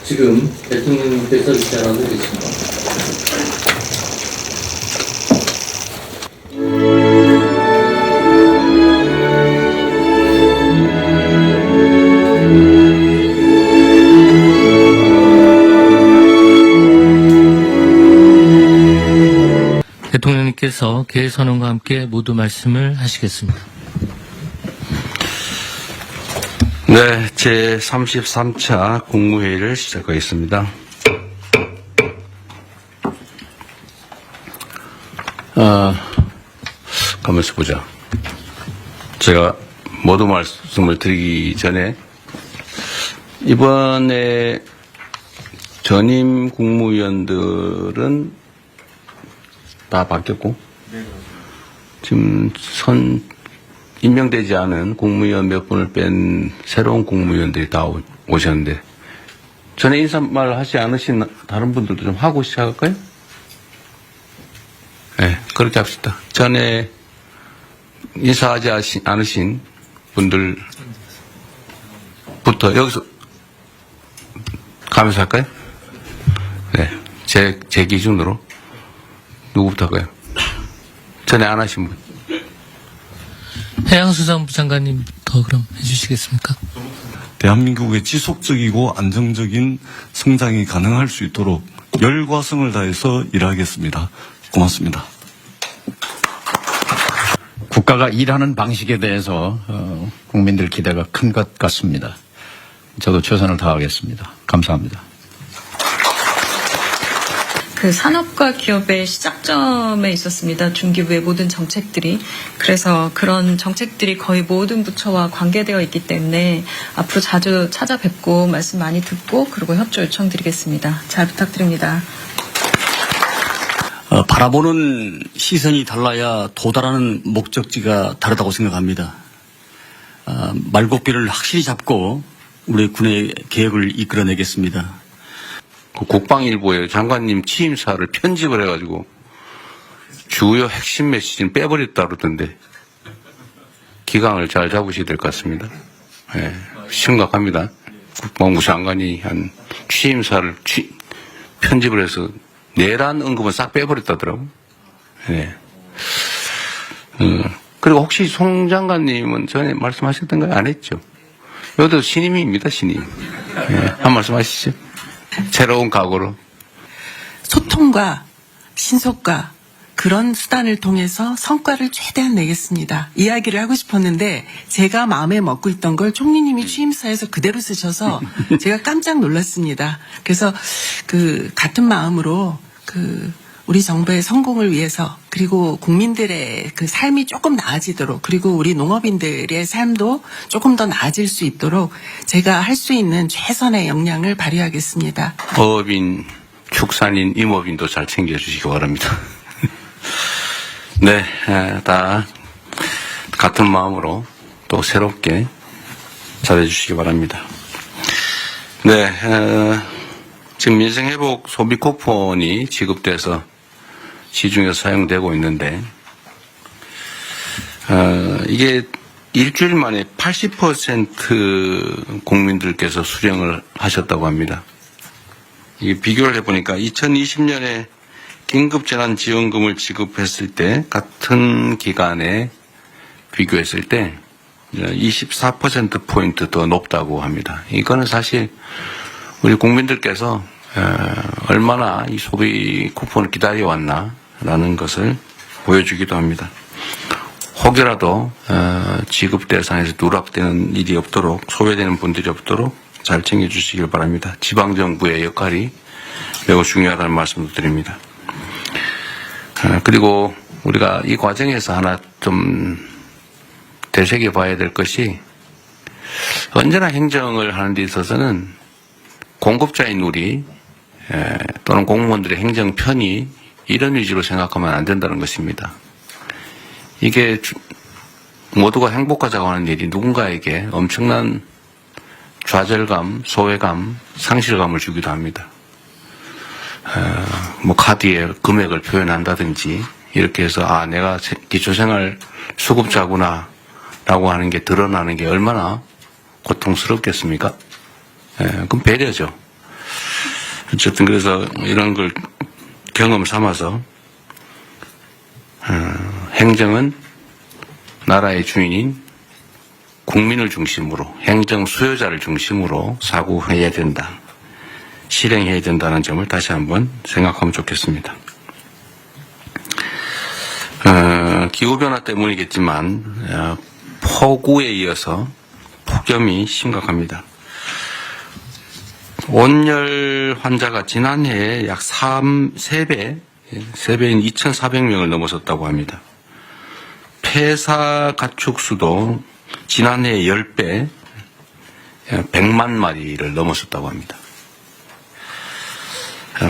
지금 대통령님께서 입장하고 계십니다. 대통령님께서 개선언과 함께 모두 말씀을 하시겠습니다. 네, 제33차 국무회의를 시작하겠습니다. 가만있어 보자. 제가 모든 말씀을 드리기 전에 이번에 전임 국무위원들은 다 바뀌었고 지금 임명되지 않은 국무위원 몇 분을 뺀 새로운 국무위원들이 다 오셨는데 전에 인사말 하지 않으신 다른 분들도 좀 하고 시작할까요? 네, 그렇게 합시다. 전에 인사하지 않으신 분들부터 여기서 가면서 할까요? 네, 제 기준으로 누구부터 할까요? 전에 안 하신 분. 해양수산부 장관님부터 그럼 해주시겠습니까? 대한민국의 지속적이고 안정적인 성장이 가능할 수 있도록 열과 성을 다해서 일하겠습니다. 고맙습니다. 국가가 일하는 방식에 대해서 국민들 기대가 큰 것 같습니다. 저도 최선을 다하겠습니다. 감사합니다. 그 산업과 기업의 시작점에 있었습니다. 중기부의 모든 정책들이. 그래서 그런 정책들이 거의 모든 부처와 관계되어 있기 때문에 앞으로 자주 찾아뵙고 말씀 많이 듣고 그리고 협조 요청드리겠습니다. 잘 부탁드립니다. 바라보는 시선이 달라야 도달하는 목적지가 다르다고 생각합니다. 말고비를 확실히 잡고 우리 군의 개혁을 이끌어내겠습니다. 국방일보에 장관님 취임사를 편집을 해가지고 주요 핵심 메시지는 빼버렸다 그러던데 기강을 잘 잡으셔야 될 것 같습니다. 네, 심각합니다. 국방부 장관이 한 취임사를 편집을 해서 내란 언급은 싹 빼버렸다더라고. 네. 그리고 혹시 송 장관님은 전에 말씀하셨던가요? 안 했죠? 여기도 신임입니다, 신임. 네, 한 말씀 하시죠. 새로운 각오로. 소통과 신속과 그런 수단을 통해서 성과를 최대한 내겠습니다. 이야기를 하고 싶었는데 제가 마음에 먹고 있던 걸 총리님이 취임사에서 그대로 쓰셔서 제가 깜짝 놀랐습니다. 그래서 같은 마음으로 우리 정부의 성공을 위해서 그리고 국민들의 그 삶이 조금 나아지도록 그리고 우리 농업인들의 삶도 조금 더 나아질 수 있도록 제가 할 수 있는 최선의 역량을 발휘하겠습니다. 어업인, 축산인, 임업인도 잘 챙겨주시기 바랍니다. 네, 다 같은 마음으로 또 새롭게 잘해주시기 바랍니다. 네, 지금 민생회복 소비 쿠폰이 지급돼서 시중에서 사용되고 있는데 이게 일주일 만에 80% 국민들께서 수령을 하셨다고 합니다. 이게 비교를 해보니까 2020년에 긴급재난지원금을 지급했을 때 같은 기간에 비교했을 때 24%포인트 더 높다고 합니다. 이거는 사실 우리 국민들께서 얼마나 이 소비 쿠폰을 기다려왔나라는 것을 보여주기도 합니다. 혹여라도 지급 대상에서 누락되는 일이 없도록 소외되는 분들이 없도록 잘 챙겨주시길 바랍니다. 지방정부의 역할이 매우 중요하다는 말씀도 드립니다. 그리고 우리가 이 과정에서 하나 좀 되새겨봐야 될 것이 언제나 행정을 하는 데 있어서는 공급자인 우리 또는 공무원들의 행정 편의 이런 위주로 생각하면 안 된다는 것입니다. 이게 모두가 행복하자고 하는 일이 누군가에게 엄청난 좌절감, 소외감, 상실감을 주기도 합니다. 뭐 카드에 금액을 표현한다든지 이렇게 해서 내가 기초생활 수급자구나 라고 하는 게 드러나는 게 얼마나 고통스럽겠습니까? 그럼 배려죠. 어쨌든 그래서 이런 걸 경험 삼아서 행정은 나라의 주인인 국민을 중심으로 행정 수요자를 중심으로 사고해야 된다. 실행해야 된다는 점을 다시 한번 생각하면 좋겠습니다. 기후변화 때문이겠지만 폭우에 이어서 폭염이 심각합니다. 온열 환자가 지난해에 약 3배인 2,400명을 넘어섰다고 합니다. 폐사 가축수도 지난해 10배, 100만 마리를 넘어섰다고 합니다.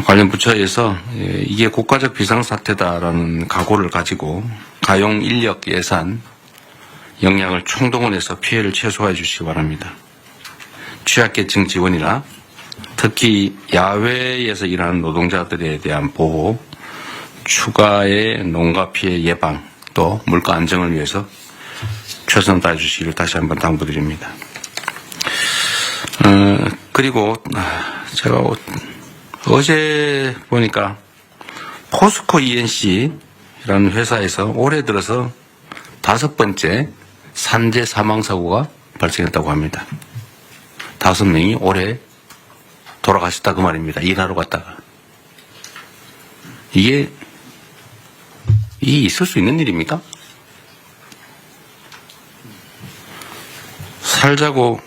관련 부처에서 이게 국가적 비상사태다라는 각오를 가지고 가용 인력 예산, 역량을 총동원해서 피해를 최소화해 주시기 바랍니다. 취약계층 지원이나 특히 야외에서 일하는 노동자들에 대한 보호, 추가의 농가 피해 예방, 또 물가 안정을 위해서 최선을 다해 주시기를 다시 한번 당부드립니다. 그리고 제가 어제 보니까 포스코 ENC라는 회사에서 올해 들어서 5번째 산재 사망 사고가 발생했다고 합니다. 5명이 올해 돌아가셨다 그 말입니다. 일하러 갔다가. 이게 있을 수 있는 일입니까? 살자고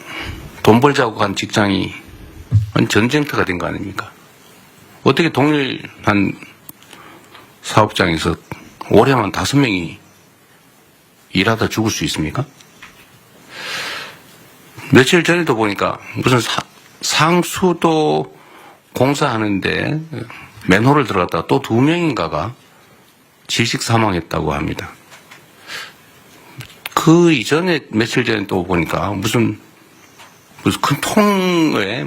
돈 벌자고 간 직장이 전쟁터가 된 거 아닙니까? 어떻게 동일한 사업장에서 올해만 5명이 일하다 죽을 수 있습니까? 며칠 전에도 보니까 무슨 상수도 공사하는데 맨홀을 들어갔다가 또 2명인가가 질식 사망했다고 합니다. 그 이전에 며칠 전에 또 보니까 무슨 큰 통에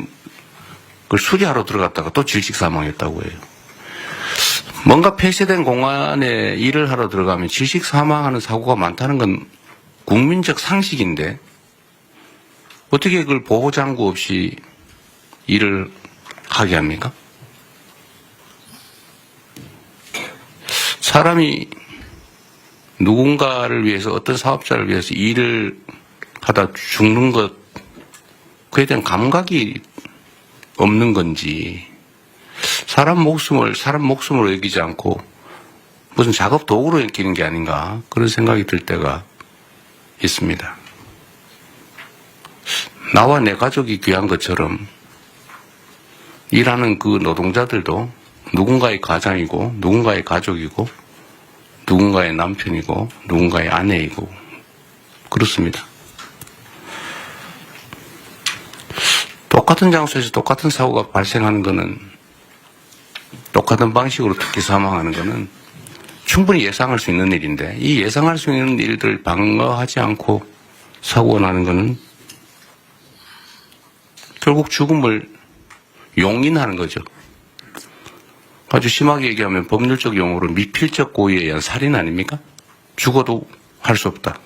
그걸 수리하러 들어갔다가 또 질식 사망했다고 해요. 뭔가 폐쇄된 공간에 일을 하러 들어가면 질식 사망하는 사고가 많다는 건 국민적 상식인데 어떻게 그걸 보호장구 없이 일을 하게 합니까? 사람이 누군가를 위해서 어떤 사업자를 위해서 일을 하다 죽는 것 그에 대한 감각이 없는 건지 사람 목숨으로 여기지 않고 무슨 작업 도구로 여기는 게 아닌가 그런 생각이 들 때가 있습니다. 나와 내 가족이 귀한 것처럼 일하는 그 노동자들도 누군가의 가장이고 누군가의 가족이고 누군가의 남편이고 누군가의 아내이고 그렇습니다. 똑같은 장소에서 똑같은 사고가 발생하는 것은 똑같은 방식으로 특히 사망하는 것은 충분히 예상할 수 있는 일인데 이 예상할 수 있는 일들을 방어하지 않고 사고가 나는 것은 결국 죽음을 용인하는 거죠. 아주 심하게 얘기하면 법률적 용어로 미필적 고의에 의한 살인 아닙니까? 죽어도 할 수 없다.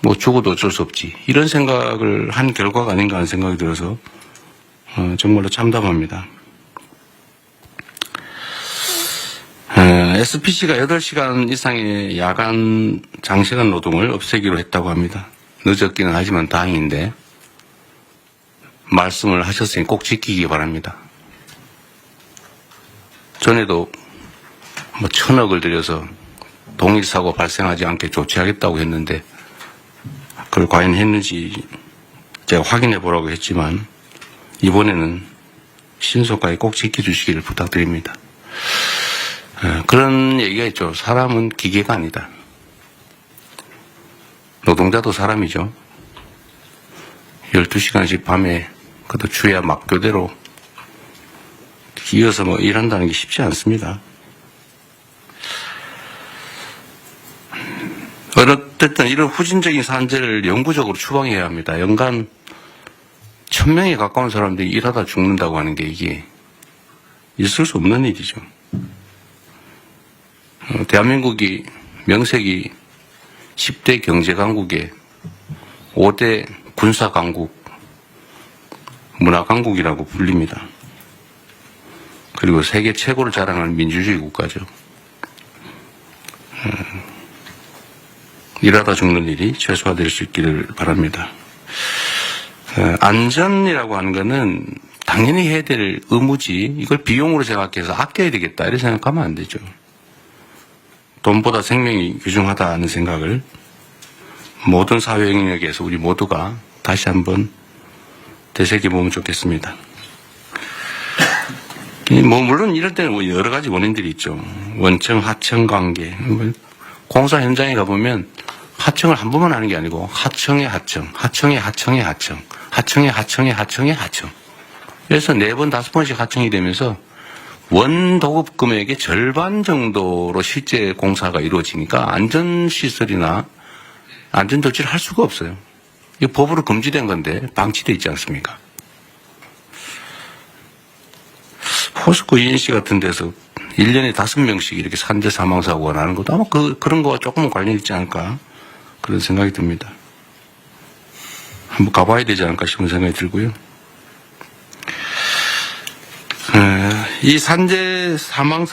뭐 죽어도 어쩔 수 없지. 이런 생각을 한 결과가 아닌가 하는 생각이 들어서 정말로 참담합니다. SPC가 8시간 이상의 야간 장시간 노동을 없애기로 했다고 합니다. 늦었기는 하지만 다행인데 말씀을 하셨으니 꼭 지키기 바랍니다. 전에도 1,000억을 들여서 동일사고 발생하지 않게 조치하겠다고 했는데 그걸 과연 했는지 제가 확인해 보라고 했지만 이번에는 신속하게 꼭 지켜주시기를 부탁드립니다. 그런 얘기가 있죠. 사람은 기계가 아니다. 노동자도 사람이죠. 12시간씩 밤에 그것도 주야 막교대로 이어서 일한다는 게 쉽지 않습니다. 어쨌든 이런 후진적인 산재를 영구적으로 추방해야 합니다. 연간 1,000명에 가까운 사람들이 일하다 죽는다고 하는 게 이게 있을 수 없는 일이죠. 대한민국이 명색이 10대 경제강국에 5대 군사강국, 문화강국이라고 불립니다. 그리고 세계 최고를 자랑하는 민주주의 국가죠. 일하다 죽는 일이 최소화될 수 있기를 바랍니다. 안전이라고 하는 거는 당연히 해야 될 의무지, 이걸 비용으로 생각해서 아껴야 되겠다 이렇게 생각하면 안 되죠. 돈보다 생명이 귀중하다는 생각을 모든 사회 영역에서 우리 모두가 다시 한번 되새겨보면 좋겠습니다. 물론 이럴 때는 여러 가지 원인들이 있죠. 원청, 하청 관계. 공사 현장에 가보면 하청을 한 번만 하는 게 아니고 하청의 하청, 하청의 하청의 하청, 하청의 하청의 하청의 하청. 그래서 4번, 5번씩 하청이 되면서 원 도급 금액의 절반 정도로 실제 공사가 이루어지니까 안전시설이나 안전조치를 할 수가 없어요. 이거 법으로 금지된 건데 방치되어 있지 않습니까? 포스코 ENC 같은 데서 1년에 5명씩 이렇게 산재 사망사고가 나는 것도 아마 그런 거와 조금은 관련이 있지 않을까 그런 생각이 듭니다. 한번 가봐야 되지 않을까 싶은 생각이 들고요. 이 산재 사고,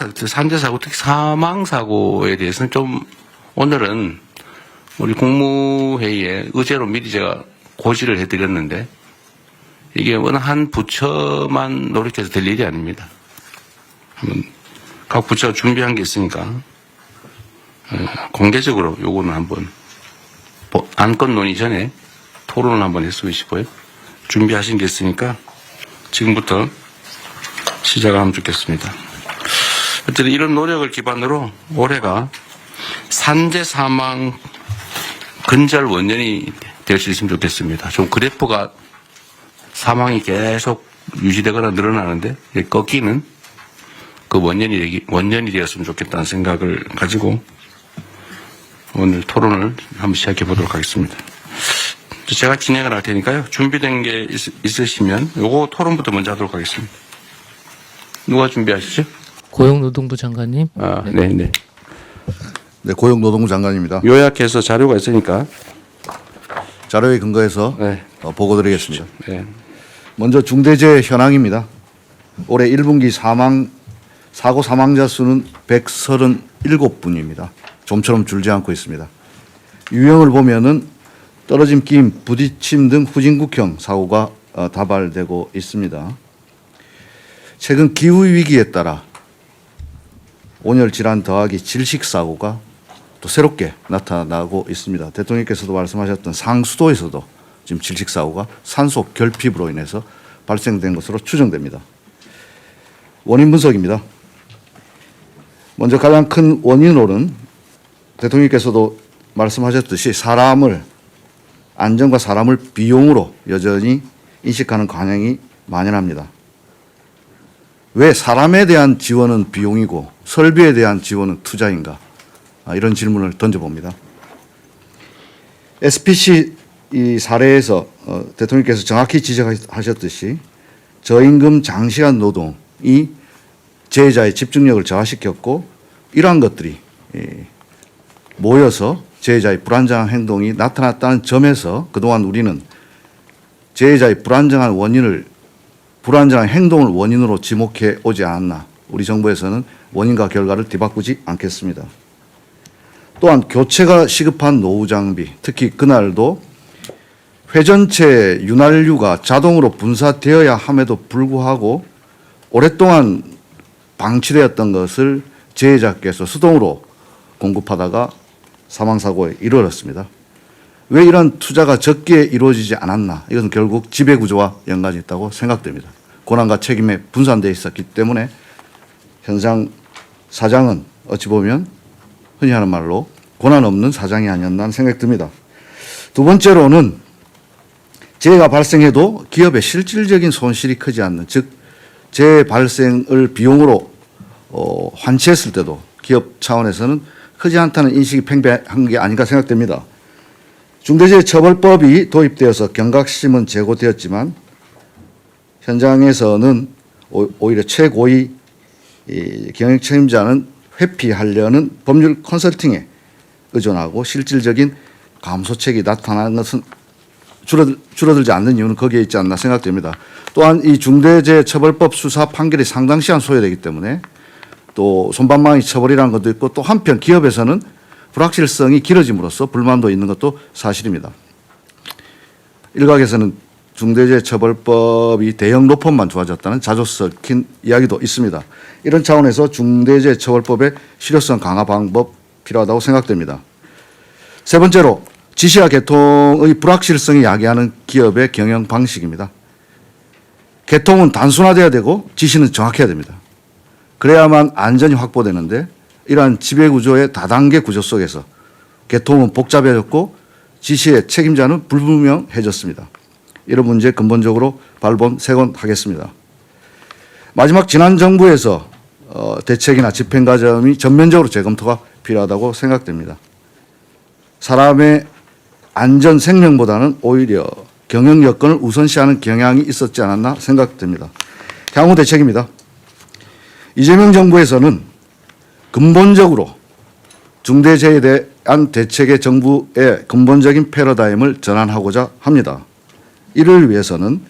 특히 사망사고에 대해서는 좀 오늘은 우리 국무회의에 의제로 미리 제가 고지를 해드렸는데 이게 어느 한 부처만 노력해서 될 일이 아닙니다. 한번 각 부처가 준비한 게 있으니까 공개적으로 요거는 한번 안건 논의 전에 토론을 한번 했으면 싶어요. 준비하신 게 있으니까 지금부터 시작하면 좋겠습니다. 어쨌든 이런 노력을 기반으로 올해가 산재 사망 근절 원년이 될 수 있으면 좋겠습니다. 좀 그래프가 사망이 계속 유지되거나 늘어나는데 꺾이는 그 원년이 되었으면 좋겠다는 생각을 가지고 오늘 토론을 한번 시작해 보도록 하겠습니다. 제가 진행을 할 테니까요. 준비된 게 있으시면 요거 토론부터 먼저 하도록 하겠습니다. 누가 준비하시죠? 고용노동부 장관님. 네네. 네, 고용노동부 장관입니다. 요약해서 자료가 있으니까. 자료에 근거해서 네. 보고드리겠습니다. 네. 먼저 중대재해 현황입니다. 올해 1분기 사고 사망자 수는 137분입니다. 좀처럼 줄지 않고 있습니다. 유형을 보면은 떨어짐, 끼임, 부딪힘 등 후진국형 사고가 다발되고 있습니다. 최근 기후위기에 따라 온열 질환 더하기 질식 사고가 또 새롭게 나타나고 있습니다. 대통령께서도 말씀하셨던 상수도에서도 지금 질식 사고가 산소 결핍으로 인해서 발생된 것으로 추정됩니다. 원인 분석입니다. 먼저 가장 큰 원인으로는 대통령께서도 말씀하셨듯이 안전과 사람을 비용으로 여전히 인식하는 관행이 만연합니다. 왜 사람에 대한 지원은 비용이고 설비에 대한 지원은 투자인가? 이런 질문을 던져봅니다. SPC 이 사례에서 대통령께서 정확히 지적하셨듯이 저임금 장시간 노동이 재해자의 집중력을 저하시켰고 이러한 것들이 모여서 재해자의 불안정한 행동이 나타났다는 점에서 그동안 우리는 재해자의 불안정한 행동을 원인으로 지목해 오지 않았나. 우리 정부에서는 원인과 결과를 뒤바꾸지 않겠습니다. 또한 교체가 시급한 노후 장비, 특히 그날도 회전체 윤활유가 자동으로 분사되어야 함에도 불구하고 오랫동안 방치되었던 것을 재해자께서 수동으로 공급하다가 사망사고에 이르렀습니다. 왜 이런 투자가 적게 이루어지지 않았나? 이것은 결국 지배구조와 연관이 있다고 생각됩니다. 권한과 책임에 분산되어 있었기 때문에 현상 사장은 어찌 보면 흔히 하는 말로 권한 없는 사장이 아니었나 하는 생각이 듭니다. 두 번째로는 재해가 발생해도 기업의 실질적인 손실이 크지 않는, 즉 재해 발생을 비용으로 환치했을 때도 기업 차원에서는 크지 않다는 인식이 팽배한 게 아닌가 생각됩니다. 중대재해처벌법이 도입되어서 경각심은 제고되었지만 현장에서는 오히려 최고위 경영 책임자는 회피하려는 법률 컨설팅에 의존하고 실질적인 감소책이 나타나는 것은 줄어들지 않는 이유는 거기에 있지 않나 생각됩니다. 또한 이 중대재해처벌법 수사 판결이 상당 시간 소요되기 때문에 또 솜방망이 처벌이라는 것도 있고 또 한편 기업에서는 불확실성이 길어짐으로써 불만도 있는 것도 사실입니다. 일각에서는 중대재해처벌법이 대형 로펌만 좋아졌다는 자주 섞인 이야기도 있습니다. 이런 차원에서 중대재해처벌법의 실효성 강화 방법 필요하다고 생각됩니다. 세 번째로 지시와 개통의 불확실성이 야기하는 기업의 경영 방식입니다. 개통은 단순화돼야 되고 지시는 정확해야 됩니다. 그래야만 안전이 확보되는데 이러한 지배구조의 다단계 구조 속에서 개통은 복잡해졌고 지시의 책임자는 불분명해졌습니다. 이런 문제 근본적으로 발본색원하겠습니다. 마지막 지난 정부에서 대책이나 집행과정이 전면적으로 재검토가 필요하다고 생각됩니다. 사람의 안전 생명보다는 오히려 경영 여건을 우선시하는 경향이 있었지 않았나 생각됩니다. 향후 대책입니다. 이재명 정부에서는 근본적으로 중대재해에 대한 대책의 정부의 근본적인 패러다임을 전환하고자 합니다. 이를 위해서는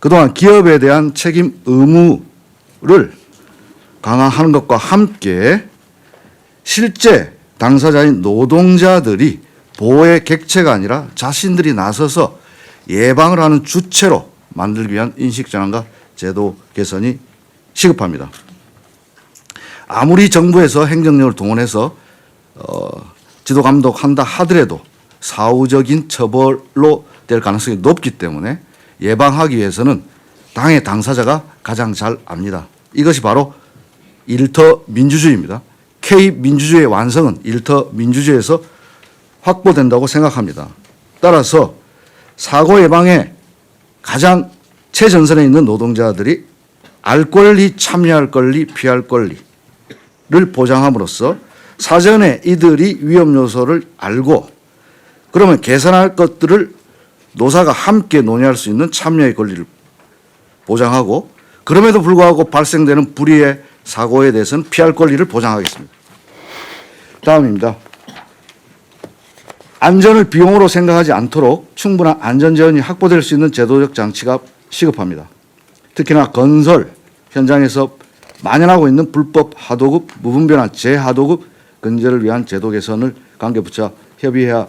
그동안 기업에 대한 책임 의무를 강화하는 것과 함께 실제 당사자인 노동자들이 보호의 객체가 아니라 자신들이 나서서 예방을 하는 주체로 만들기 위한 인식 전환과 제도 개선이 시급합니다. 아무리 정부에서 행정력을 동원해서 지도 감독한다 하더라도 사후적인 처벌로 될 가능성이 높기 때문에 예방하기 위해서는 당의 당사자가 가장 잘 압니다. 이것이 바로 일터 민주주의입니다. K민주주의의 완성은 일터 민주주의에서 확보된다고 생각합니다. 따라서 사고 예방에 가장 최전선에 있는 노동자들이 알 권리, 참여할 권리, 피할 권리를 보장함으로써 사전에 이들이 위험 요소를 알고 그러면 개선할 것들을 노사가 함께 논의할 수 있는 참여의 권리를 보장하고 그럼에도 불구하고 발생되는 불의의 사고에 대해서는 피할 권리를 보장하겠습니다. 다음입니다. 안전을 비용으로 생각하지 않도록 충분한 안전재원이 확보될 수 있는 제도적 장치가 시급합니다. 특히나 건설 현장에서 만연하고 있는 불법 하도급, 무분별한 재하도급 근절을 위한 제도 개선을 관계부처와 협의해야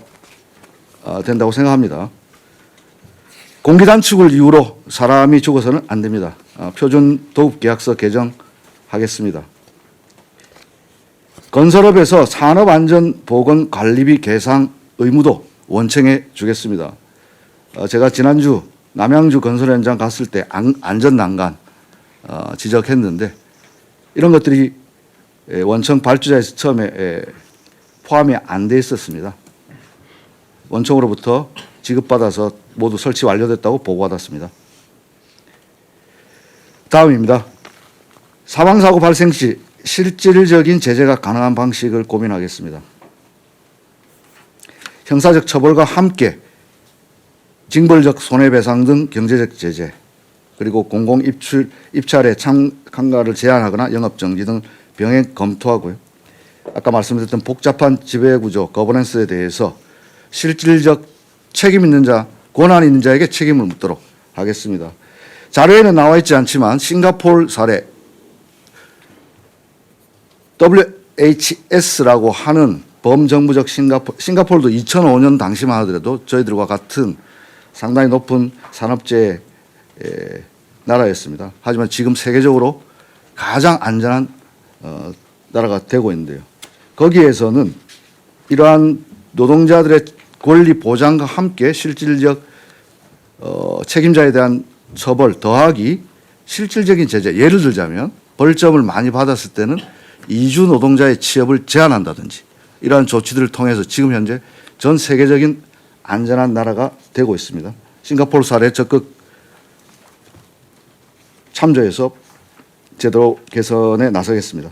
된다고 생각합니다. 공기단축을 이유로 사람이 죽어서는 안 됩니다. 표준도급계약서 개정하겠습니다. 건설업에서 산업안전보건관리비 계상 의무도 원청해 주겠습니다. 제가 지난주 남양주 건설 현장 갔을 때 안전난간 지적했는데 이런 것들이 원청 발주자에서 처음에 포함이 안 돼 있었습니다. 원청으로부터 지급받아서 모두 설치 완료됐다고 보고받았습니다. 다음입니다. 사망사고 발생 시 실질적인 제재가 가능한 방식을 고민하겠습니다. 형사적 처벌과 함께 징벌적 손해배상 등 경제적 제재 그리고 공공 입찰의 참가를 제한하거나 영업정지 등 병행 검토하고요. 아까 말씀드렸던 복잡한 지배구조 거버넌스에 대해서 실질적 책임 있는 자, 권한 있는 자에게 책임을 묻도록 하겠습니다. 자료에는 나와 있지 않지만 싱가포르 사례 WHS라고 하는 범정부적 싱가포르도 2005년 당시만 하더라도 저희들과 같은 상당히 높은 산업재해 나라였습니다. 하지만 지금 세계적으로 가장 안전한 나라가 되고 있는데요. 거기에서는 이러한 노동자들의 권리 보장과 함께 실질적 책임자에 대한 처벌 더하기 실질적인 제재, 예를 들자면 벌점을 많이 받았을 때는 이주 노동자의 취업을 제한한다든지 이러한 조치들을 통해서 지금 현재 전 세계적인 안전한 나라가 되고 있습니다. 싱가포르 사례 적극 참조해서 제도 개선에 나서겠습니다.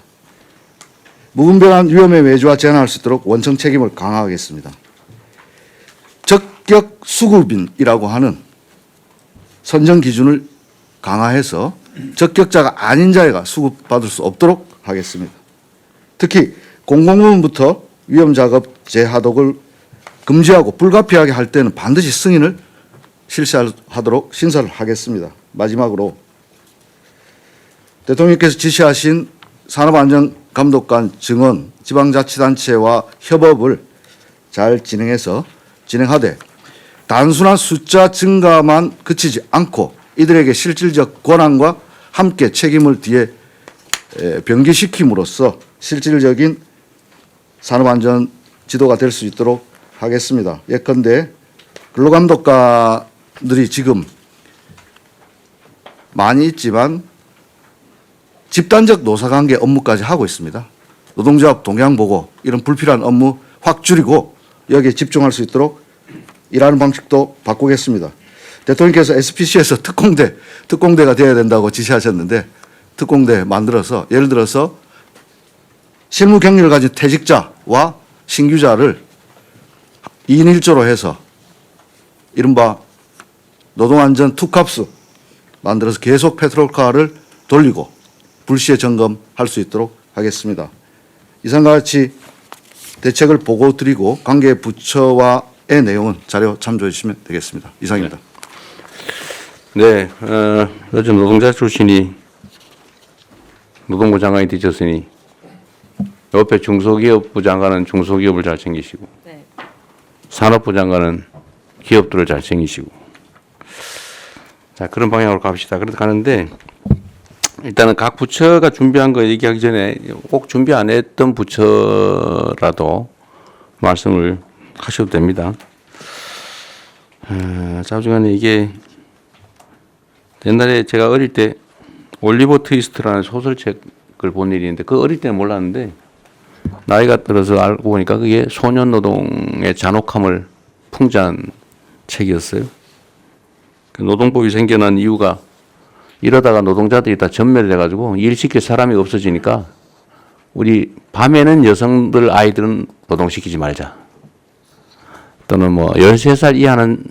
무분별한 위험의 외주화 제한할 수 있도록 원청 책임을 강화하겠습니다. 적격 수급인이라고 하는 선정 기준을 강화해서 적격자가 아닌 자가 수급받을 수 없도록 하겠습니다. 특히 공공부문부터 위험작업 재하독을 금지하고 불가피하게 할 때는 반드시 승인을 실시하도록 신설을 하겠습니다. 마지막으로 대통령께서 지시하신 산업안전감독관 증언 지방자치단체와 협업을 잘 진행하되 단순한 숫자 증가만 그치지 않고 이들에게 실질적 권한과 함께 책임을 뒤에 병기시킴으로써 실질적인 산업안전 지도가 될 수 있도록 하겠습니다. 예컨대 근로감독관들이 지금 많이 있지만 집단적 노사관계 업무까지 하고 있습니다. 노동조합 동향 보고 이런 불필요한 업무 확 줄이고 여기에 집중할 수 있도록 일하는 방식도 바꾸겠습니다. 대통령께서 SPC에서 특공대가 되어야 된다고 지시하셨는데 특공대 만들어서 예를 들어서 실무 경력을 가진 퇴직자와 신규자를 2인 1조로 해서 이른바 노동안전 투캅스 만들어서 계속 페트롤카를 돌리고 불시에 점검할 수 있도록 하겠습니다. 이상과 같이 대책을 보고 드리고 관계 부처와의 내용은 자료 참조해 주시면 되겠습니다. 이상입니다. 네, 요즘 노동자 출신이 노동부 장관이 되셨으니 옆에 중소기업부 장관은 중소기업을 잘 챙기시고 네. 산업부 장관은 기업들을 잘 챙기시고 자 그런 방향으로 갑시다. 그래서 가는데 일단은 각 부처가 준비한 거 얘기하기 전에 꼭 준비 안 했던 부처라도 말씀을 하셔도 됩니다. 자중간에 이게 옛날에 제가 어릴 때 올리버 트위스트라는 소설책을 본 일이 있는데 그 어릴 때는 몰랐는데 나이가 들어서 알고 보니까 그게 소년 노동의 잔혹함을 풍자한 책이었어요. 그 노동법이 생겨난 이유가 이러다가 노동자들이 다 전멸을 해가지고 일 시킬 사람이 없어지니까 우리 밤에는 여성들 아이들은 노동시키지 말자. 또는 뭐 13살 이하는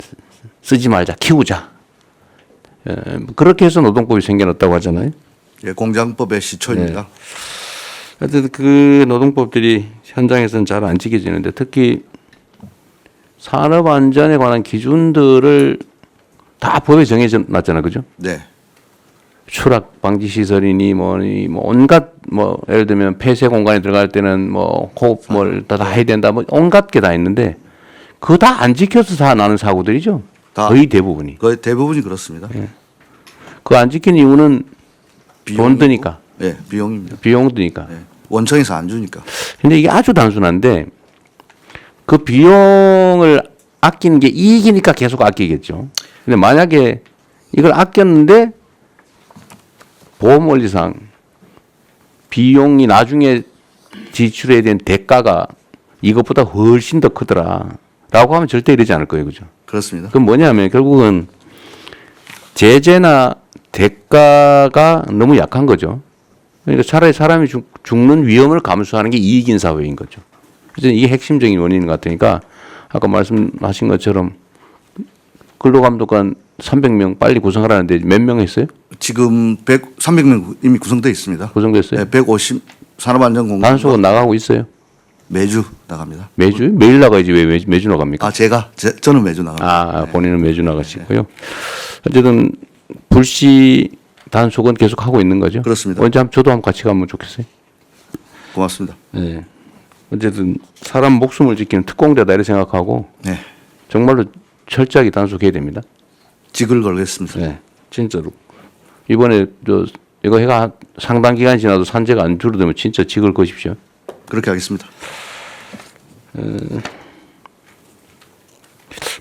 쓰지 말자. 키우자. 그렇게 해서 노동법이 생겨났다고 하잖아요. 예, 공장법의 시초입니다. 네. 하여튼 그 노동법들이 현장에서는 잘 안 지켜지는데 특히 산업안전에 관한 기준들을 다 법에 정해져 놨잖아요. 그죠? 네. 추락 방지 시설이니 뭐니 뭐 온갖 뭐 예를 들면 폐쇄 공간에 들어갈 때는 뭐 호흡을 다 해야 된다 뭐 온갖 게 다 있는데 그거 다 안 지켜서 다 나는 사고들이죠. 거의 대부분이. 거의 대부분이 그렇습니다. 예. 그거 안 지킨 이유는 돈 드니까. 예, 비용입니다. 비용 드니까. 예, 원청에서 안 주니까. 근데 이게 아주 단순한데 그 비용을 아끼는 게 이익이니까 계속 아끼겠죠. 근데 만약에 이걸 아꼈는데 보험 원리상 비용이 나중에 지출해야 되는 대가가 이것보다 훨씬 더 크더라라고 하면 절대 이러지 않을 거예요. 그죠? 그렇습니다. 그건 뭐냐면 결국은 제재나 대가가 너무 약한 거죠. 그러니까 차라리 사람이 죽는 위험을 감수하는 게 이익인 사회인 거죠. 그래서 이게 핵심적인 원인인 것 같으니까 아까 말씀하신 것처럼 근로감독관 300명 빨리 구성하라는데 몇 명 했어요? 지금 300명 이미 구성되어 있습니다. 구성됐어요? 네, 150 산업안전공단 단속은 나가고 있어요? 매주 나갑니다. 매주? 매일 나가야지 왜 매주 나갑니까? 아, 저는 매주 나갑니다. 본인은 매주 나가시고요. 어쨌든 불시 단속은 계속 하고 있는 거죠? 그렇습니다. 언제 저도 한번 같이 가면 좋겠어요. 고맙습니다. 네. 어쨌든 사람 목숨을 지키는 특공대다 이렇게 생각하고 네, 정말로 철저하게 단속해야 됩니다. 직을 걸겠습니다. 네, 진짜로. 이번에 이거 해가 상당 기간 지나도 산재가 안 줄어들면 진짜 직을 거십시오. 그렇게 하겠습니다.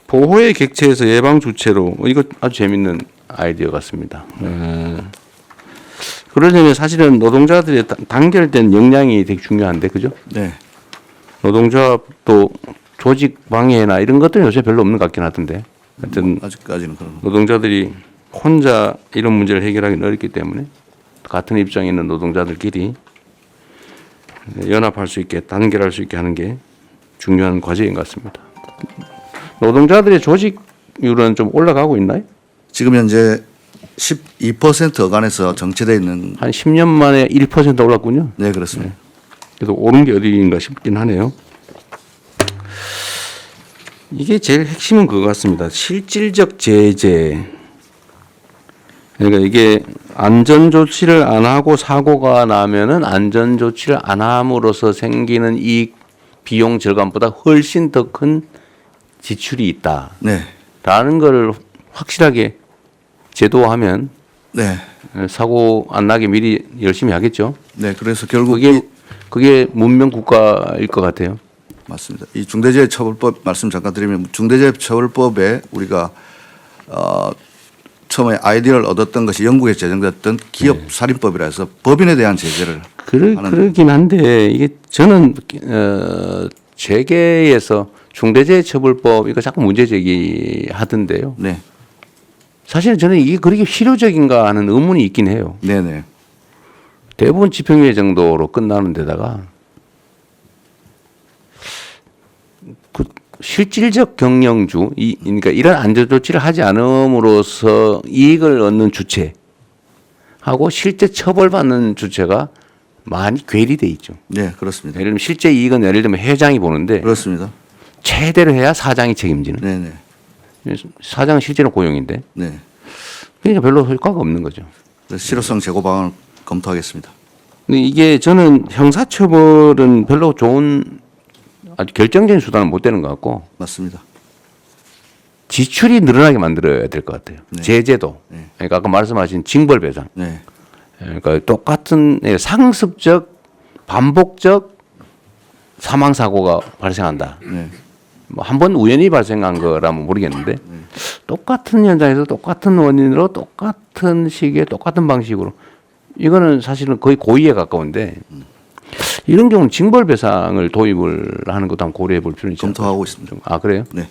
보호의 객체에서 예방 주체로 이거 아주 재밌는 아이디어 같습니다. 그러려면 사실은 노동자들의 단결된 역량이 되게 중요한데 그죠? 네, 노동조합도 조직 방해나 이런 것들은 요새 별로 없는 것 같긴 하던데. 하여튼 아직까지는 그런. 노동자들이 혼자 이런 문제를 해결하기는 어렵기 때문에 같은 입장에 있는 노동자들끼리 연합할 수 있게 단결할 수 있게 하는 게 중요한 과제인 것 같습니다. 노동자들의 조직률은 좀 올라가고 있나요? 지금 현재 12% 어간에서 정체되어 있는. 한 10년 만에 1% 올랐군요. 네, 그렇습니다. 그래서 오른 게 어디인가 싶긴 하네요. 이게 제일 핵심은 그거 같습니다. 실질적 제재. 그러니까 이게 안전 조치를 안 하고 사고가 나면은 안전 조치를 안 함으로써 생기는 이익 비용 절감보다 훨씬 더 큰 지출이 있다. 네. 라는 걸 확실하게 제도화하면 네. 사고 안 나게 미리 열심히 하겠죠. 네. 그래서 결국 그게 문명 국가일 것 같아요. 맞습니다. 이 중대재해처벌법 말씀 잠깐 드리면 중대재해처벌법에 우리가 처음에 아이디어를 얻었던 것이 영국에 제정됐던 기업살인법이라 해서 법인에 대한 제재를 그러긴 한데 이게 저는 재계에서 중대재해처벌법 이거 자꾸 문제 제기하던데요. 네. 사실은 저는 이게 그렇게 실효적인가 하는 의문이 있긴 해요. 네네. 대부분 집행유예 정도로 끝나는 데다가 그 실질적 경영주, 그러니까 이런 안전조치를 하지 않음으로써 이익을 얻는 주체하고 실제 처벌받는 주체가 많이 괴리돼 있죠. 네, 그렇습니다. 예를 들면 실제 이익은 예를 들면 회장이 보는데 그렇습니다. 최대로 해야 사장이 책임지는. 네네. 사장은 실제로 고용인데 네. 그러니까 별로 효과가 없는 거죠. 그래서 실효성 제고 방안을 검토하겠습니다. 근데 이게 저는 형사처벌은 별로 좋은 아주 결정적인 수단은 못 되는 것 같고 맞습니다. 지출이 늘어나게 만들어야 될 것 같아요. 네. 제재도. 네. 그러니까 아까 말씀하신 징벌배상. 네. 그러니까 똑같은 상습적 반복적 사망 사고가 발생한다. 네. 뭐 한 번 우연히 발생한 거라면 모르겠는데 똑같은 현장에서 똑같은 원인으로 똑같은 시기에 똑같은 방식으로 이거는 사실은 거의 고의에 가까운데 이런 경우는 징벌배상을 도입을 하는 것도 한번 고려해 볼 필요는 있죠. 검토하고 있습니다. 아 그래요? 네.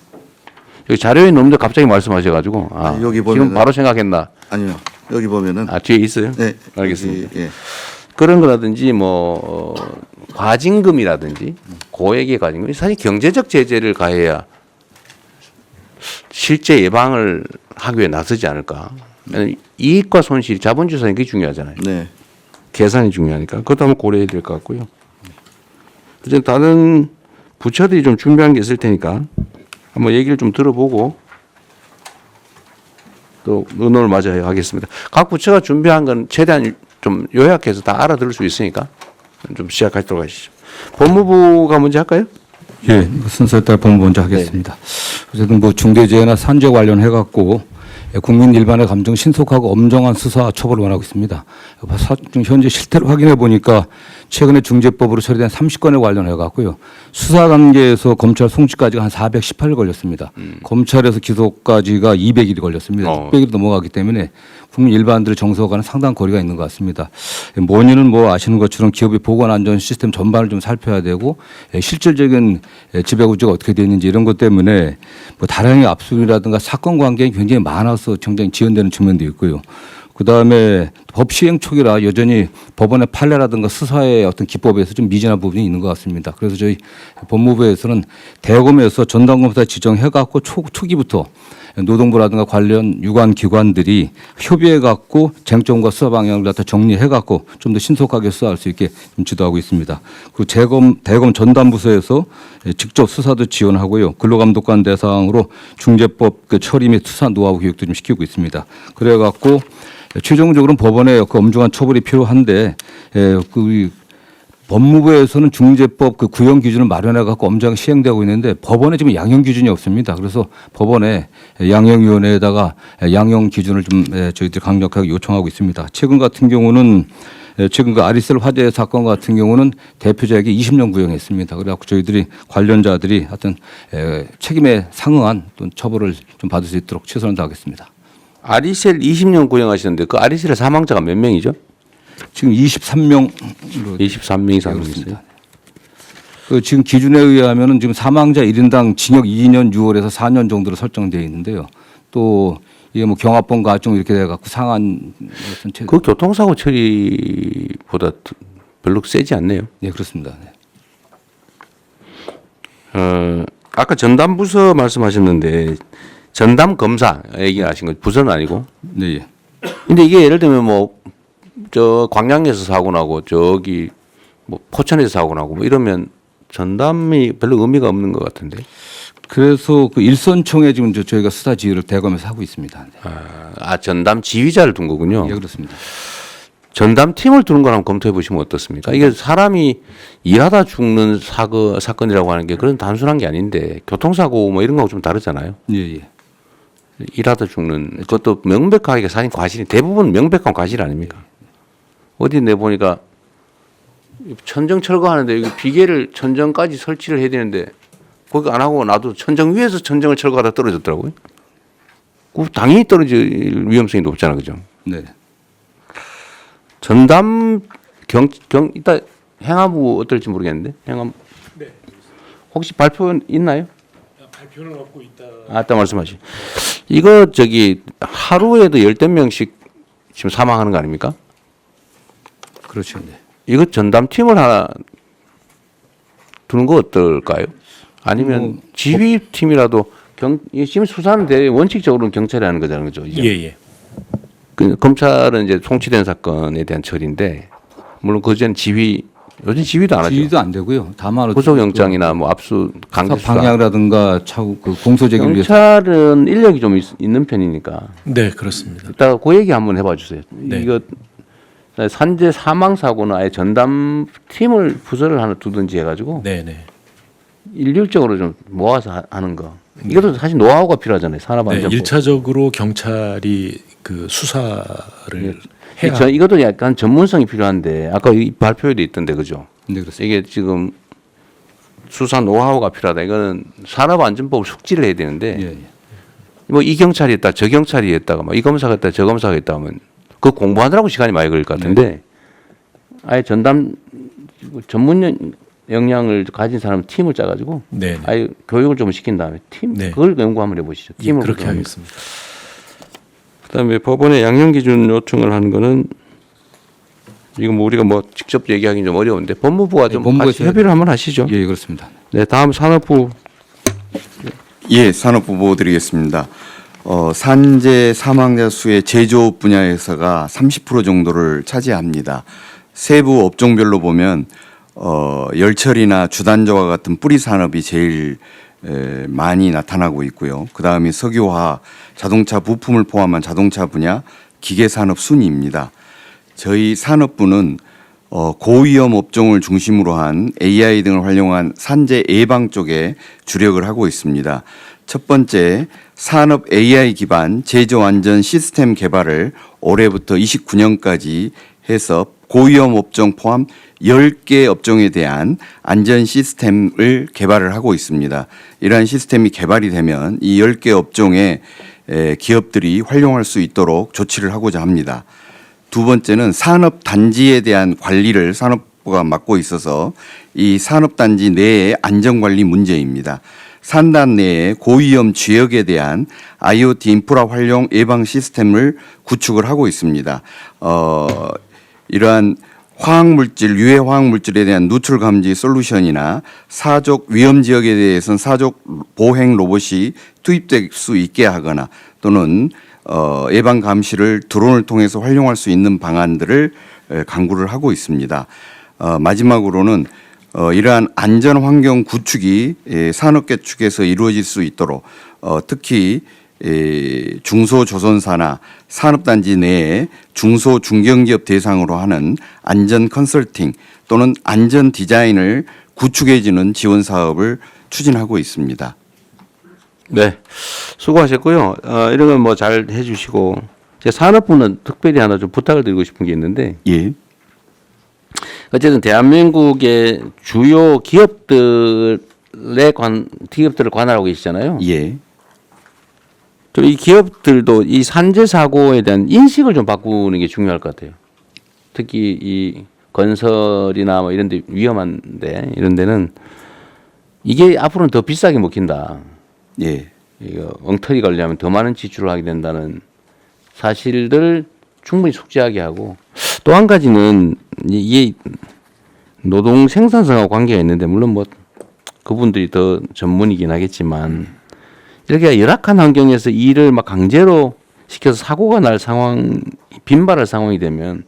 여기 자료에 있는데 갑자기 말씀하셔가지고 아니, 여기 지금 보면은- 바로 생각했나? 아니요. 여기 보면은 뒤에 있어요? 네. 알겠습니다. 여기, 예. 그런 거라든지 뭐 과징금이라든지 고액의 과징금 사실 경제적 제재를 가해야 실제 예방을 하기 위해 나서지 않을까. 이익과 손실, 자본주의사는 그게 중요하잖아요. 네. 계산이 중요하니까 그것도 한번 고려해야 될 것 같고요. 이제 다른 부처들이 좀 준비한 게 있을 테니까 한번 얘기를 좀 들어보고 또 의논을 마저 하겠습니다. 각 부처가 준비한 건 최대한 좀 요약해서 다 알아들을 수 있으니까 좀 시작하도록 하시죠. 법무부가 먼저 할까요? 예, 순서에 따라 법무 먼저 하겠습니다. 어쨌든 뭐 중대재해나 산재 관련해 갖고 국민 일반의 감정 신속하고 엄정한 수사 처벌을 원하고 있습니다. 현재 실태를 확인해 보니까 최근에 중재법으로 처리된 30건에 관련해 갖고요. 수사 단계에서 검찰 송치까지가 한 418일 걸렸습니다. 검찰에서 기소까지가 200일이 걸렸습니다. 600일이 넘어가기 때문에 국민 일반들의 정서와는 상당한 거리가 있는 것 같습니다. 원인은 뭐 아시는 것처럼 기업의 보건 안전 시스템 전반을 좀 살펴야 되고 실질적인 지배 구조가 어떻게 되어 있는지 이런 것 때문에 뭐 다량의 압수이라든가 사건 관계가 굉장히 많아서 굉장히 지연되는 측면도 있고요. 그다음에 법 시행 초기라 여전히 법원의 판례라든가 수사의 어떤 기법에서 좀 미진한 부분이 있는 것 같습니다. 그래서 저희 법무부에서는 대검에서 전담검사 지정해갖고 초기부터 노동부라든가 관련 유관 기관들이 협의해갖고 쟁점과 수사 방향을 갖다 정리해갖고 좀 더 신속하게 수사할 수 있게 좀 지도하고 있습니다. 그리고 대검 전담부서에서 직접 수사도 지원하고요. 근로감독관 대상으로 중재법 그 처리 및 수사 노하우 교육도 좀 시키고 있습니다. 그래갖고 최종적으로는 법원의 그 엄중한 처벌이 필요한데 그 법무부에서는 중재법 그 구형 기준을 마련해 갖고 엄정하게 시행되고 있는데 법원에 지금 양형 기준이 없습니다. 그래서 법원에 양형위원회에다가 양형 기준을 좀 저희들이 강력하게 요청하고 있습니다. 최근 같은 경우는 최근 그 아리셀 화재 사건 같은 경우는 대표자에게 20년 구형했습니다. 그래갖고 저희들이 관련자들이 하여튼 책임에 상응한 또 처벌을 좀 받을 수 있도록 최선을 다하겠습니다. 아리셀 20년 구형하시는데 그 아리셀의 사망자가 몇 명이죠? 지금 23명으로 23명이 사망했어요. 그 지금 기준에 의하면은 지금 사망자 1인당 징역 2년 6월에서 4년 정도로 설정되어 있는데요. 또 이게 뭐 경합범 가중 이렇게 돼갖고 상한 그 교통사고 처리보다 별로 세지 않네요. 네, 그렇습니다. 네. 아까 전담부서 말씀하셨는데 전담 검사 얘기하신 거 부서는 아니고. 네. 예. 근데 이게 예를 들면 뭐 저 광양에서 사고 나고 저기 뭐 포천에서 사고 나고 뭐 이러면 전담이 별로 의미가 없는 것 같은데. 그래서 그 일선총에 지금 저희가 수사 지휘를 대검에서 하고 있습니다. 네. 전담 지휘자를 둔 거군요. 예, 그렇습니다. 전담 팀을 두는 걸 한번 검토해 보시면 어떻습니까? 이게 사람이 일하다 죽는 사건이라고 하는 게 그런 단순한 게 아닌데 교통사고 뭐 이런 거하고 좀 다르잖아요. 예, 예. 일하다 죽는 그것도 명백하게 사실 과실이 대부분 명백한 과실 아닙니까? 어디 내보니까 천정 철거하는데 여기 비계를 천정까지 설치를 해야 되는데 거기 안 하고 나도 천정 위에서 천정을 철거하다 떨어졌더라고요. 그 당연히 떨어질 위험성이 높잖아, 그죠? 네. 전담 이따 행안부 어떨지 모르겠는데 행안부 혹시 발표 있나요? 발표는 없고 있다. 아까 말씀하시. 이거 저기 하루에도 10명씩 지금 사망하는 거 아닙니까? 그렇죠. 네. 이거 전담 팀을 하나 두는 거 어떨까요? 아니면 지휘팀이라도 지금 수사는 원칙적으로는 경찰이 하는 거잖아요, 그죠? 예. 그 검찰은 이제 송치된 사건에 대한 처리인데 물론 그전 요즘 지휘도 안 하죠. 지휘도 안 되고요. 다만 구속영장이나 뭐 압수 강제 수사. 방향이라든가 차후 그 공소 제기를 위해서 경찰은 인력이 좀 있는 편이니까. 네, 그렇습니다. 이따가 그 얘기 한번 해봐 주세요. 네. 이거 산재 사망 사고는 아예 전담 팀을 부서를 하나 두든지 해가지고 네. 일률적으로 좀 모아서 하는 거. 이것도 사실 노하우가 필요하잖아요. 네, 산업안전법. 1차적으로 경찰이 그 수사를 해야 이것도 약간 전문성이 필요한데 아까 이 발표에도 있던데 그죠? 네, 그렇습니다. 이게 지금 수사 노하우가 필요하다. 이거는 산업안전법을 숙지를 해야 되는데 예, 예. 뭐 이 경찰이 했다, 저 경찰이 했다가 막 이 검사가 했다, 저 검사가 했다 하면 그 공부하느라고 시간이 많이 걸릴 것 같은데 아예 전담 전문 역량을 가진 사람 팀을 짜가지고 네. 아예 교육을 좀 시킨 다음에 팀 네. 그걸 연구 한번 해보시죠. 예, 팀을 그렇게 구성하는 하겠습니다. 그다음에 법원에 양형 기준 요청을 하는 거는 이거 뭐 우리가 뭐 직접 얘기하기는 좀 어려운데 법무부가 좀 법무부에서 같이 협의를 한번 하시죠. 예, 그렇습니다. 네, 다음 산업부. 예, 산업보고 드리겠습니다. 산재 사망자 수의 제조업 분야에서가 30% 정도를 차지합니다. 세부 업종별로 보면 열처리나 주단조와 같은 뿌리 산업이 제일 많이 나타나고 있고요. 그 다음에 석유화학, 자동차 부품을 포함한 자동차 분야, 기계 산업 순위입니다. 저희 산업부는 고위험 업종을 중심으로 한 AI 등을 활용한 산재 예방 쪽에 주력을 하고 있습니다. 첫 번째, 산업 AI 기반 제조 안전 시스템 개발을 올해부터 29년까지 해서 고위험 업종 포함 10개 업종에 대한 안전 시스템을 개발을 하고 있습니다. 이러한 시스템이 개발이 되면 이 10개 업종의 기업들이 활용할 수 있도록 조치를 하고자 합니다. 두 번째는 산업단지에 대한 관리를 산업부가 맡고 있어서 이 산업단지 내의 안전관리 문제입니다. 산단 내에 고위험 지역에 대한 IoT 인프라 활용 예방 시스템을 구축을 하고 있습니다. 이러한 화학물질, 유해 화학물질에 대한 누출 감지 솔루션이나 사족 위험 지역에 대해서는 사족 보행 로봇이 투입될 수 있게 하거나 또는 예방 감시를 드론을 통해서 활용할 수 있는 방안들을 강구를 하고 있습니다. 마지막으로는 이러한 안전 환경 구축이 산업계 측에서 이루어질 수 있도록 특히 중소조선사나 산업단지 내에 중소 중견기업 대상으로 하는 안전 컨설팅 또는 안전 디자인을 구축해주는 지원 사업을 추진하고 있습니다. 네, 수고하셨고요. 이런 건 뭐 잘 해주시고 제 산업부는 특별히 하나 좀 부탁을 드리고 싶은 게 있는데 예. 어쨌든 대한민국의 주요 기업들을 관할하고 계시잖아요. 예. 좀 이 기업들도 이 산재 사고에 대한 인식을 좀 바꾸는 게 중요할 것 같아요. 특히 이 건설이나 뭐 이런 데 위험한데 이런 데는 이게 앞으로는 더 비싸게 먹힌다. 예. 이거 엉터리 걸려면 더 많은 지출을 하게 된다는 사실들 충분히 숙지하게 하고 또 한 가지는 이게 노동 생산성하고 관계가 있는데 물론 뭐 그분들이 더 전문이긴 하겠지만 이렇게 열악한 환경에서 일을 막 강제로 시켜서 사고가 날 상황, 빈발할 상황이 되면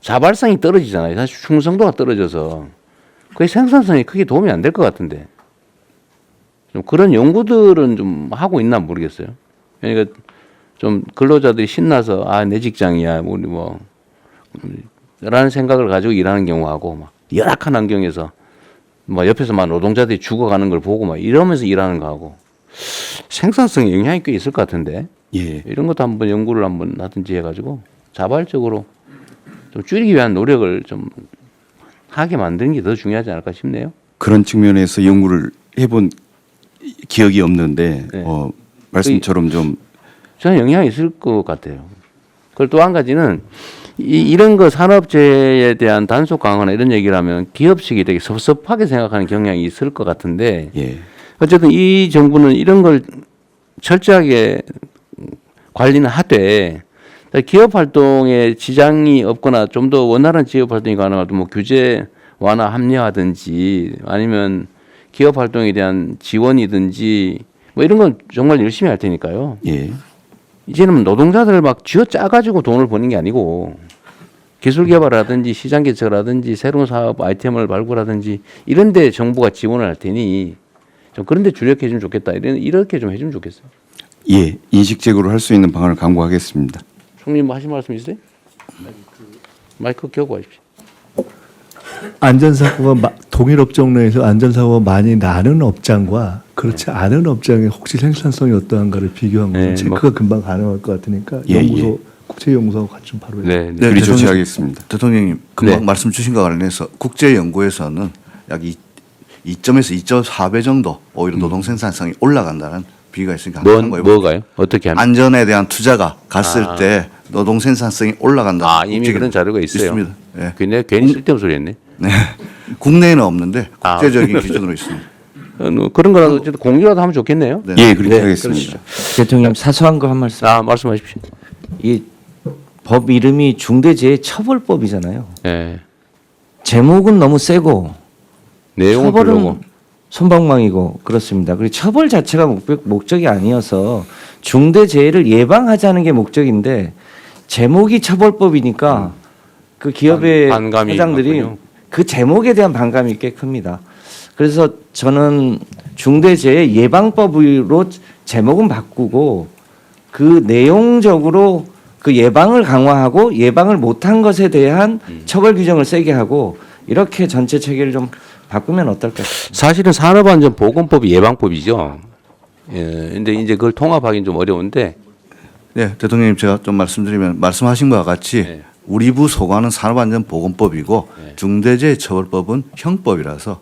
자발성이 떨어지잖아요. 사실 충성도가 떨어져서 그게 생산성이 크게 도움이 안 될 것 같은데 좀 그런 연구들은 좀 하고 있나 모르겠어요. 그러니까 좀 근로자들이 신나서 내 직장이야 우리 라는 생각을 가지고 일하는 경우하고 막 열악한 환경에서 뭐 옆에서 막 노동자들이 죽어가는 걸 보고 막 이러면서 일하는 거하고 생산성에 영향이 꽤 있을 것 같은데 예. 이런 것도 한번 연구를 한번 하든지 해가지고 자발적으로 좀 줄이기 위한 노력을 좀 하게 만드는 게 더 중요하지 않을까 싶네요. 그런 측면에서 연구를 해본 기억이 없는데 네. 말씀처럼 좀 저는 영향이 있을 것 같아요. 그리고 또 한 가지는 이런 거 산업재해에 대한 단속 강화나 이런 얘기를 하면 기업 측이 되게 섭섭하게 생각하는 경향이 있을 것 같은데 예. 어쨌든 이 정부는 이런 걸 철저하게 관리는 하되 기업 활동에 지장이 없거나 좀 더 원활한 기업 활동이 가능하도 뭐 규제 완화 합리화든지 아니면 기업 활동에 대한 지원이든지 뭐 이런 건 정말 열심히 할 테니까요. 예. 이제는 노동자들을 막 쥐어 짜가지고 돈을 버는 게 아니고 기술 개발하든지 시장 개척하든지 새로운 사업 아이템을 발굴하든지 이런 데 정부가 지원을 할 테니 좀 그런 데 주력해 주면 좋겠다. 이렇게 좀 해주면 좋겠어요. 예. 인식적으로 할 수 있는 방안을 강구하겠습니다. 총리 뭐 하실 말씀 있으세요? 마이크 켜고 하십시오. 안전사고가 동일 업종 내에서 안전사고가 많이 나는 업장과 그렇지 않은 업장의 혹시 생산성이 어떠한가를 비교한 거는 체크가 금방 가능할 것 같으니까 예, 연구소 국제연구소하고 같이 좀 바로 네, 네, 그리 대통령- 조치하겠습니다. 대통령님 금방 네. 말씀 주신 것과 관련해서 국제연구에서는 약 2점에서 2.4배 정도 오히려 노동 생산성이 올라간다는 비교가 있으니까 한번 해볼게요. 뭐가요? 어떻게 하면? 안전에 대한 투자가 갔을 때 노동 생산성이 올라간다는 이미 그런 자료가 있어요. 있습니다. 예. 근데 괜히 쓸데없는 소리 했네. 네. 국내에는 없는데 국제적인 기준으로 있습니다. 그런 거라도 어쨌든 공유라도 하면 좋겠네요. 네. 예, 그렇게 하겠습니다. 대통령 사소한 거 한 말씀. 말씀하십시오. 이 법 이름이 중대재해처벌법이잖아요. 예. 제목은 너무 세고 내용은 별로고. 처벌은 솜방망이고 그렇습니다. 그리고 처벌 자체가 목적이 아니어서 중대재해를 예방하자는 게 목적인데 제목이 처벌법이니까 그 기업의 반감이 회장들이 있군요. 그 제목에 대한 반감이 꽤 큽니다. 그래서 저는 중대재해 예방법으로 제목은 바꾸고 그 내용적으로 그 예방을 강화하고 예방을 못한 것에 대한 처벌 규정을 세게 하고 이렇게 전체 체계를 좀 바꾸면 어떨까? 사실은 산업안전보건법이 예방법이죠. 예. 근데 이제 그걸 통합하기는 좀 어려운데. 네, 대통령님 제가 좀 말씀드리면 말씀하신 것과 같이 네. 우리 부 소관은 산업안전보건법이고 중대재해처벌법은 형법이라서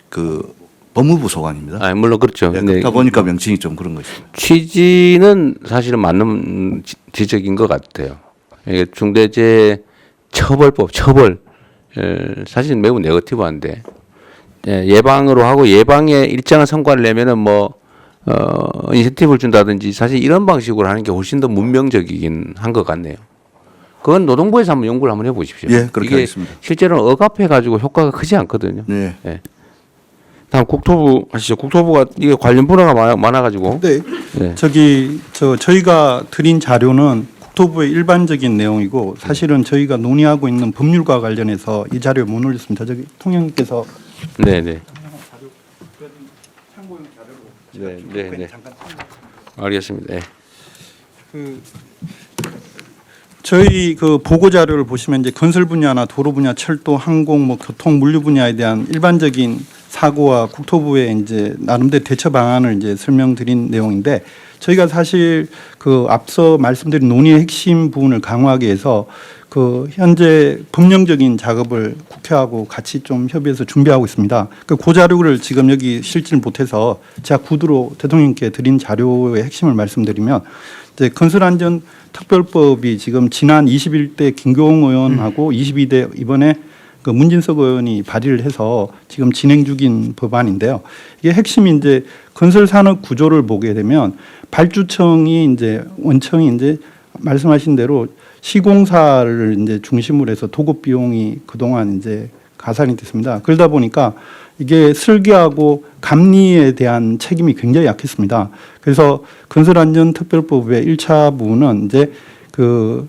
그 법무부 소관입니다. 물론 그렇죠. 네, 근데 그렇다 보니까 명칭이 좀 그런 것입니다. 취지는 사실은 맞는 지적인 것 같아요. 이게 중대재해처벌법, 처벌 사실 매우 네거티브한데 예방으로 하고 예방에 일정한 성과를 내면은 인센티브를 준다든지 사실 이런 방식으로 하는 게 훨씬 더 문명적이긴 한 것 같네요. 그건 노동부에서 한번 연구를 한번 해보십시오. 예, 그렇게 이게 하겠습니다. 실제로는 억압해가지고 효과가 크지 않거든요. 네. 예. 다음 국토부 하시죠. 국토부가 이게 관련 분야가 많아가지고. 네. 네. 저희가 드린 자료는 국토부의 일반적인 내용이고 사실은 저희가 논의하고 있는 법률과 관련해서 이 자료를 못 올렸습니다. 저기 통령님께서 네네. 네. 알겠습니다. 네. 저희 그 보고 자료를 보시면 이제 건설 분야나 도로 분야, 철도, 항공, 교통, 물류 분야에 대한 일반적인 사고와 국토부의 이제 나름대로 대처 방안을 이제 설명드린 내용인데 저희가 사실 그 앞서 말씀드린 논의의 핵심 부분을 강화하기 위해서 그 현재 법령적인 작업을 국회하고 같이 좀 협의해서 준비하고 있습니다. 그 자료를 지금 여기 실질 못해서 제가 구두로 대통령님께 드린 자료의 핵심을 말씀드리면 이제 건설안전특별법이 지금 지난 21대 김교웅 의원하고 22대 이번에 그 문진석 의원이 발의를 해서 지금 진행 중인 법안인데요. 이게 핵심이 이제 건설 산업 구조를 보게 되면 발주청이 이제 원청이 이제 말씀하신 대로 시공사를 이제 중심으로 해서 도급 비용이 그동안 이제 가산이 됐습니다. 그러다 보니까 이게 설계하고 감리에 대한 책임이 굉장히 약했습니다. 그래서 건설안전특별법의 1차 부분은 이제 그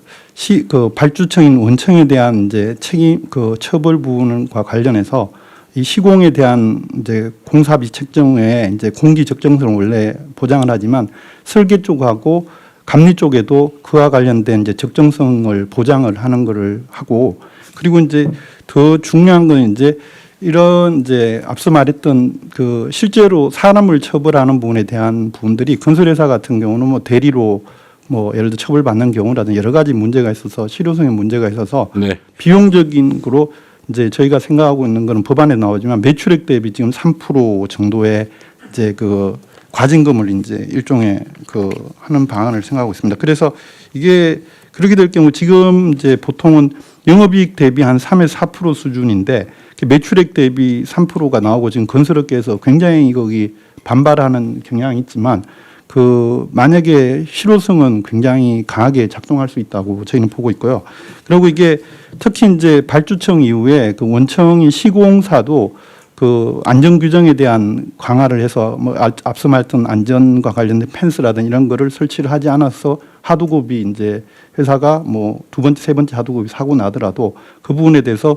발주청인 원청에 대한 이제 책임 그 처벌 부분과 관련해서 이 시공에 대한 이제 공사비 책정에 이제 공기 적정성을 원래 보장을 하지만 설계 쪽하고 감리 쪽에도 그와 관련된 이제 적정성을 보장을 하는 거를 하고, 그리고 이제 더 중요한 건 이제 이런 이제 앞서 말했던 그 실제로 사람을 처벌하는 부분에 대한 부분들이 건설회사 같은 경우는 뭐 대리로 뭐 예를 들어 처벌받는 경우라든지 여러 가지 문제가 있어서 실효성에 문제가 있어서 네. 비용적인 거로 이제 저희가 생각하고 있는 거는 법안에 나오지만 매출액 대비 지금 3% 정도의 이제 그 과징금을 이제 일종의 그 하는 방안을 생각하고 있습니다. 그래서 이게 그렇게 될 경우 지금 이제 보통은 영업이익 대비 한 3에서 4% 수준인데 매출액 대비 3%가 나오고 지금 건설업계에서 굉장히 거기 반발하는 경향이 있지만 그 만약에 실효성은 굉장히 강하게 작동할 수 있다고 저희는 보고 있고요. 그리고 이게 특히 이제 발주청 이후에 그 원청인 시공사도 그 안전 규정에 대한 강화를 해서 뭐 앞서 말했던 안전과 관련된 펜스라든지 이런 거를 설치를 하지 않아서 하도급이 이제 회사가 뭐 두 번째, 세 번째 하도급이 사고 나더라도 그 부분에 대해서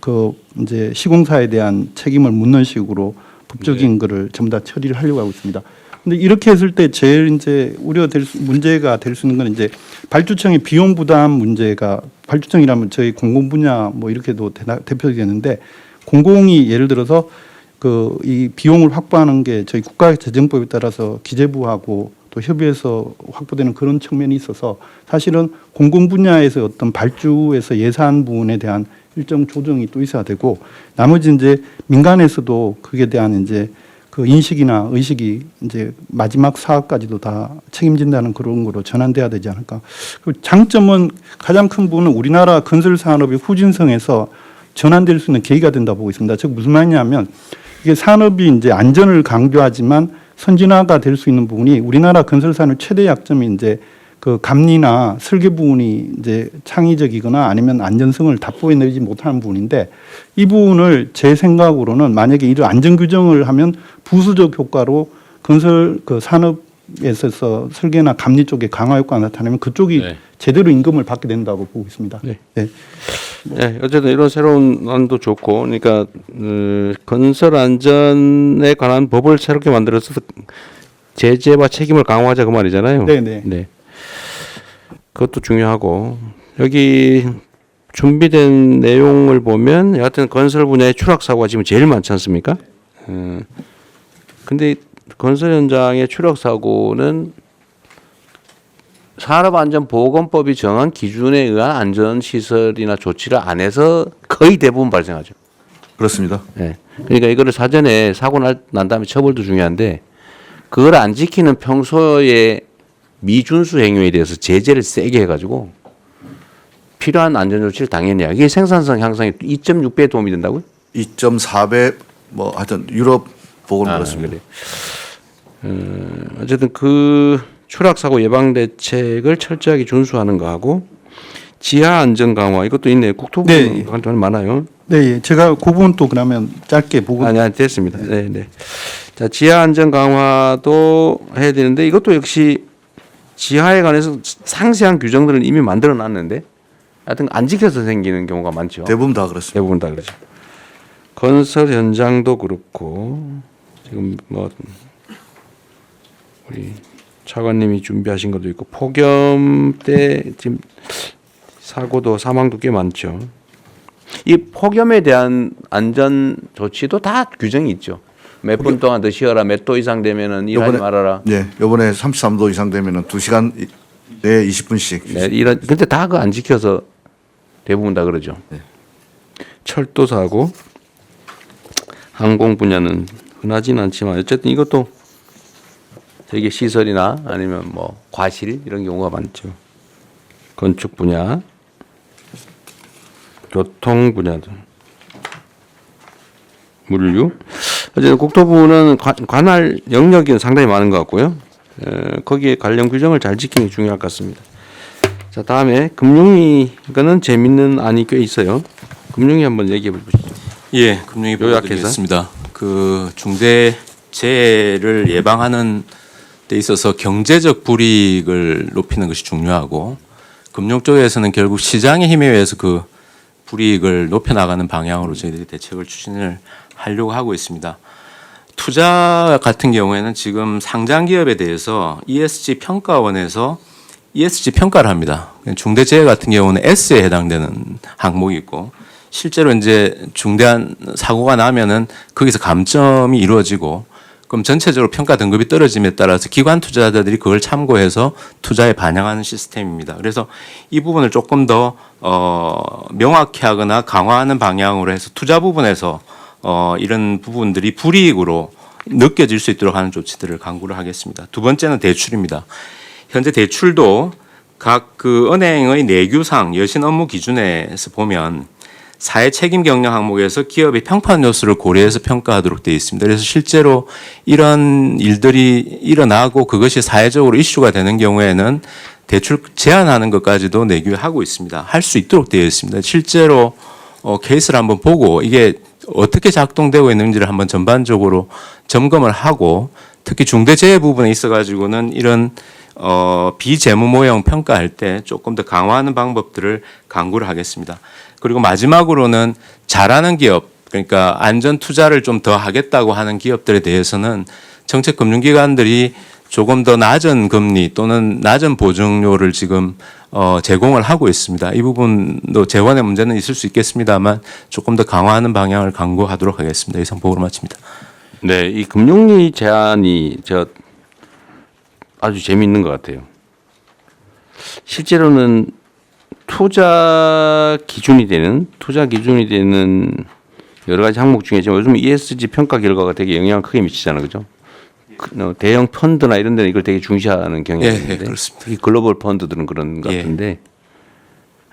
그 이제 시공사에 대한 책임을 묻는 식으로 법적인 거를 전부 다 처리를 하려고 하고 있습니다. 근데 이렇게 했을 때 제일 이제 문제가 될 수 있는 건 이제 발주청의 비용 부담 문제가, 발주청이라면 저희 공공 분야 뭐 이렇게도 대표되겠는데 공공이 예를 들어서 그 이 비용을 확보하는 게 저희 국가재정법에 따라서 기재부하고 또 협의해서 확보되는 그런 측면이 있어서 사실은 공공 분야에서 어떤 발주에서 예산 부분에 대한 일정 조정이 또 있어야 되고, 나머지 이제 민간에서도 그에 대한 이제 그 인식이나 의식이 이제 마지막 사업까지도 다 책임진다는 그런 거로 전환돼야 되지 않을까. 그리고 장점은 가장 큰 부분은 우리나라 건설 산업의 후진성에서 전환될 수 있는 계기가 된다 보고 있습니다. 즉 무슨 말이냐면 이게 산업이 이제 안전을 강조하지만 선진화가 될 수 있는 부분이 우리나라 건설 산업 최대 약점이 이제 그 감리나 설계 부분이 이제 창의적이거나 아니면 안전성을 답보해내지 못하는 부분인데, 이 부분을 제 생각으로는 만약에 이런 안전 규정을 하면 부수적 효과로 건설 그 산업에 있어서 설계나 감리 쪽에 강화 효과가 나타나면 그쪽이 네. 제대로 임금을 받게 된다고 보고 있습니다. 네. 네. 네, 어쨌든 이런 새로운 안도 좋고, 그러니까 건설 안전에 관한 법을 새롭게 만들어서 제재와 책임을 강화하자 그 말이잖아요. 네네. 네. 그것도 중요하고, 여기 준비된 내용을 보면 여하튼 건설 분야의 추락 사고가 지금 제일 많지 않습니까? 근데 건설 현장의 추락 사고는 산업안전보건법이 정한 기준에 의한 안전시설이나 조치를 안 해서 거의 대부분 발생하죠. 그렇습니다. 네. 그러니까 이거를 사전에 사고 난 다음에 처벌도 중요한데, 그걸 안 지키는 평소에 미준수 행위에 대해서 제재를 세게 해가지고 필요한 안전조치를 당연히 해야. 이게 생산성 향상에 2.6배에 도움이 된다고요? 2.4배 뭐 하여튼 유럽 보고는 그렇습니다. 그래. 어쨌든 그 추락 사고 예방 대책을 철저하게 준수하는 거하고 지하 안전 강화 이것도 있네요. 국토부 네. 관련 많아요. 네, 제가 그 부분 또 그러면 짧게 보고. 아니 됐습니다. 네, 네. 자, 지하 안전 강화도 해야 되는데 이것도 역시 지하에 관해서 상세한 규정들을 이미 만들어 놨는데 하여튼 안 지켜서 생기는 경우가 많죠. 대부분 다 그렇습니다. 대부분 다 그렇죠. 건설 현장도 그렇고 지금 뭐 우리 차관님이 준비하신 것도 있고 폭염 때 지금 사고도 사망도 꽤 많죠. 이 폭염에 대한 안전 조치도 다 규정이 있죠. 몇 분 동안 더 쉬어라, 몇 도 이상 되면은 일하지 말아라. 네, 이번에 33도 이상 되면은 2시간 내에 20분씩. 네, 이런 근데 다 그거 안 지켜서 대부분 다 그러죠. 네. 철도 사고, 항공 분야는 흔하진 않지만 어쨌든 이것도 되게 시설이나 아니면 뭐 과실 이런 경우가 많죠. 건축 분야, 교통 분야도, 물류. 어쨌든 국토부는 관할 영역이 상당히 많은 것 같고요. 거기에 관련 규정을 잘 지키는 게 중요할 것 같습니다. 자, 다음에 금융위 이거는 재밌는 안이 꽤 있어요. 금융위 한번 얘기해 보시죠. 예, 금융위 보도드리겠습니다. 그 중대재해를 예방하는 데 있어서 경제적 불이익을 높이는 것이 중요하고, 금융 쪽에서는 결국 시장의 힘에 의해서 그 불이익을 높여나가는 방향으로 저희들이 대책을 추진을 하려고 하고 있습니다. 투자 같은 경우에는 지금 상장 기업에 대해서 ESG 평가원에서 ESG 평가를 합니다. 중대재해 같은 경우는 S에 해당되는 항목이 있고 실제로 이제 중대한 사고가 나면은 거기서 감점이 이루어지고 그럼 전체적으로 평가 등급이 떨어짐에 따라서 기관 투자자들이 그걸 참고해서 투자에 반영하는 시스템입니다. 그래서 이 부분을 조금 더 명확히 하거나 강화하는 방향으로 해서 투자 부분에서 이런 부분들이 불이익으로 느껴질 수 있도록 하는 조치들을 강구를 하겠습니다. 두 번째는 대출입니다. 현재 대출도 각 그 은행의 내규상 여신 업무 기준에서 보면 사회 책임 경영 항목에서 기업의 평판 요소를 고려해서 평가하도록 되어 있습니다. 그래서 실제로 이런 일들이 일어나고 그것이 사회적으로 이슈가 되는 경우에는 대출 제한하는 것까지도 내규하고 있습니다. 할 수 있도록 되어 있습니다. 실제로 케이스를 한번 보고 이게 어떻게 작동되고 있는지를 한번 전반적으로 점검을 하고 특히 중대재해 부분에 있어가지고는 이런 비재무 모형 평가할 때 조금 더 강화하는 방법들을 강구를 하겠습니다. 그리고 마지막으로는 잘하는 기업, 그러니까 안전 투자를 좀 더 하겠다고 하는 기업들에 대해서는 정책금융기관들이 조금 더 낮은 금리 또는 낮은 보증료를 지금 제공을 하고 있습니다. 이 부분도 재원의 문제는 있을 수 있겠습니다만 조금 더 강화하는 방향을 강구하도록 하겠습니다. 이상 보고를 마칩니다. 네, 이 금융리 제한이 아주 재미있는 것 같아요. 실제로는 투자 기준이 되는 여러 가지 항목 중에 지금 요즘 ESG 평가 결과가 되게 영향을 크게 미치잖아요, 그죠? 대형 펀드나 이런 데는 이걸 되게 중시하는 경향이 있는데, 그렇습니다. 특히 글로벌 펀드들은 그런 것 같은데,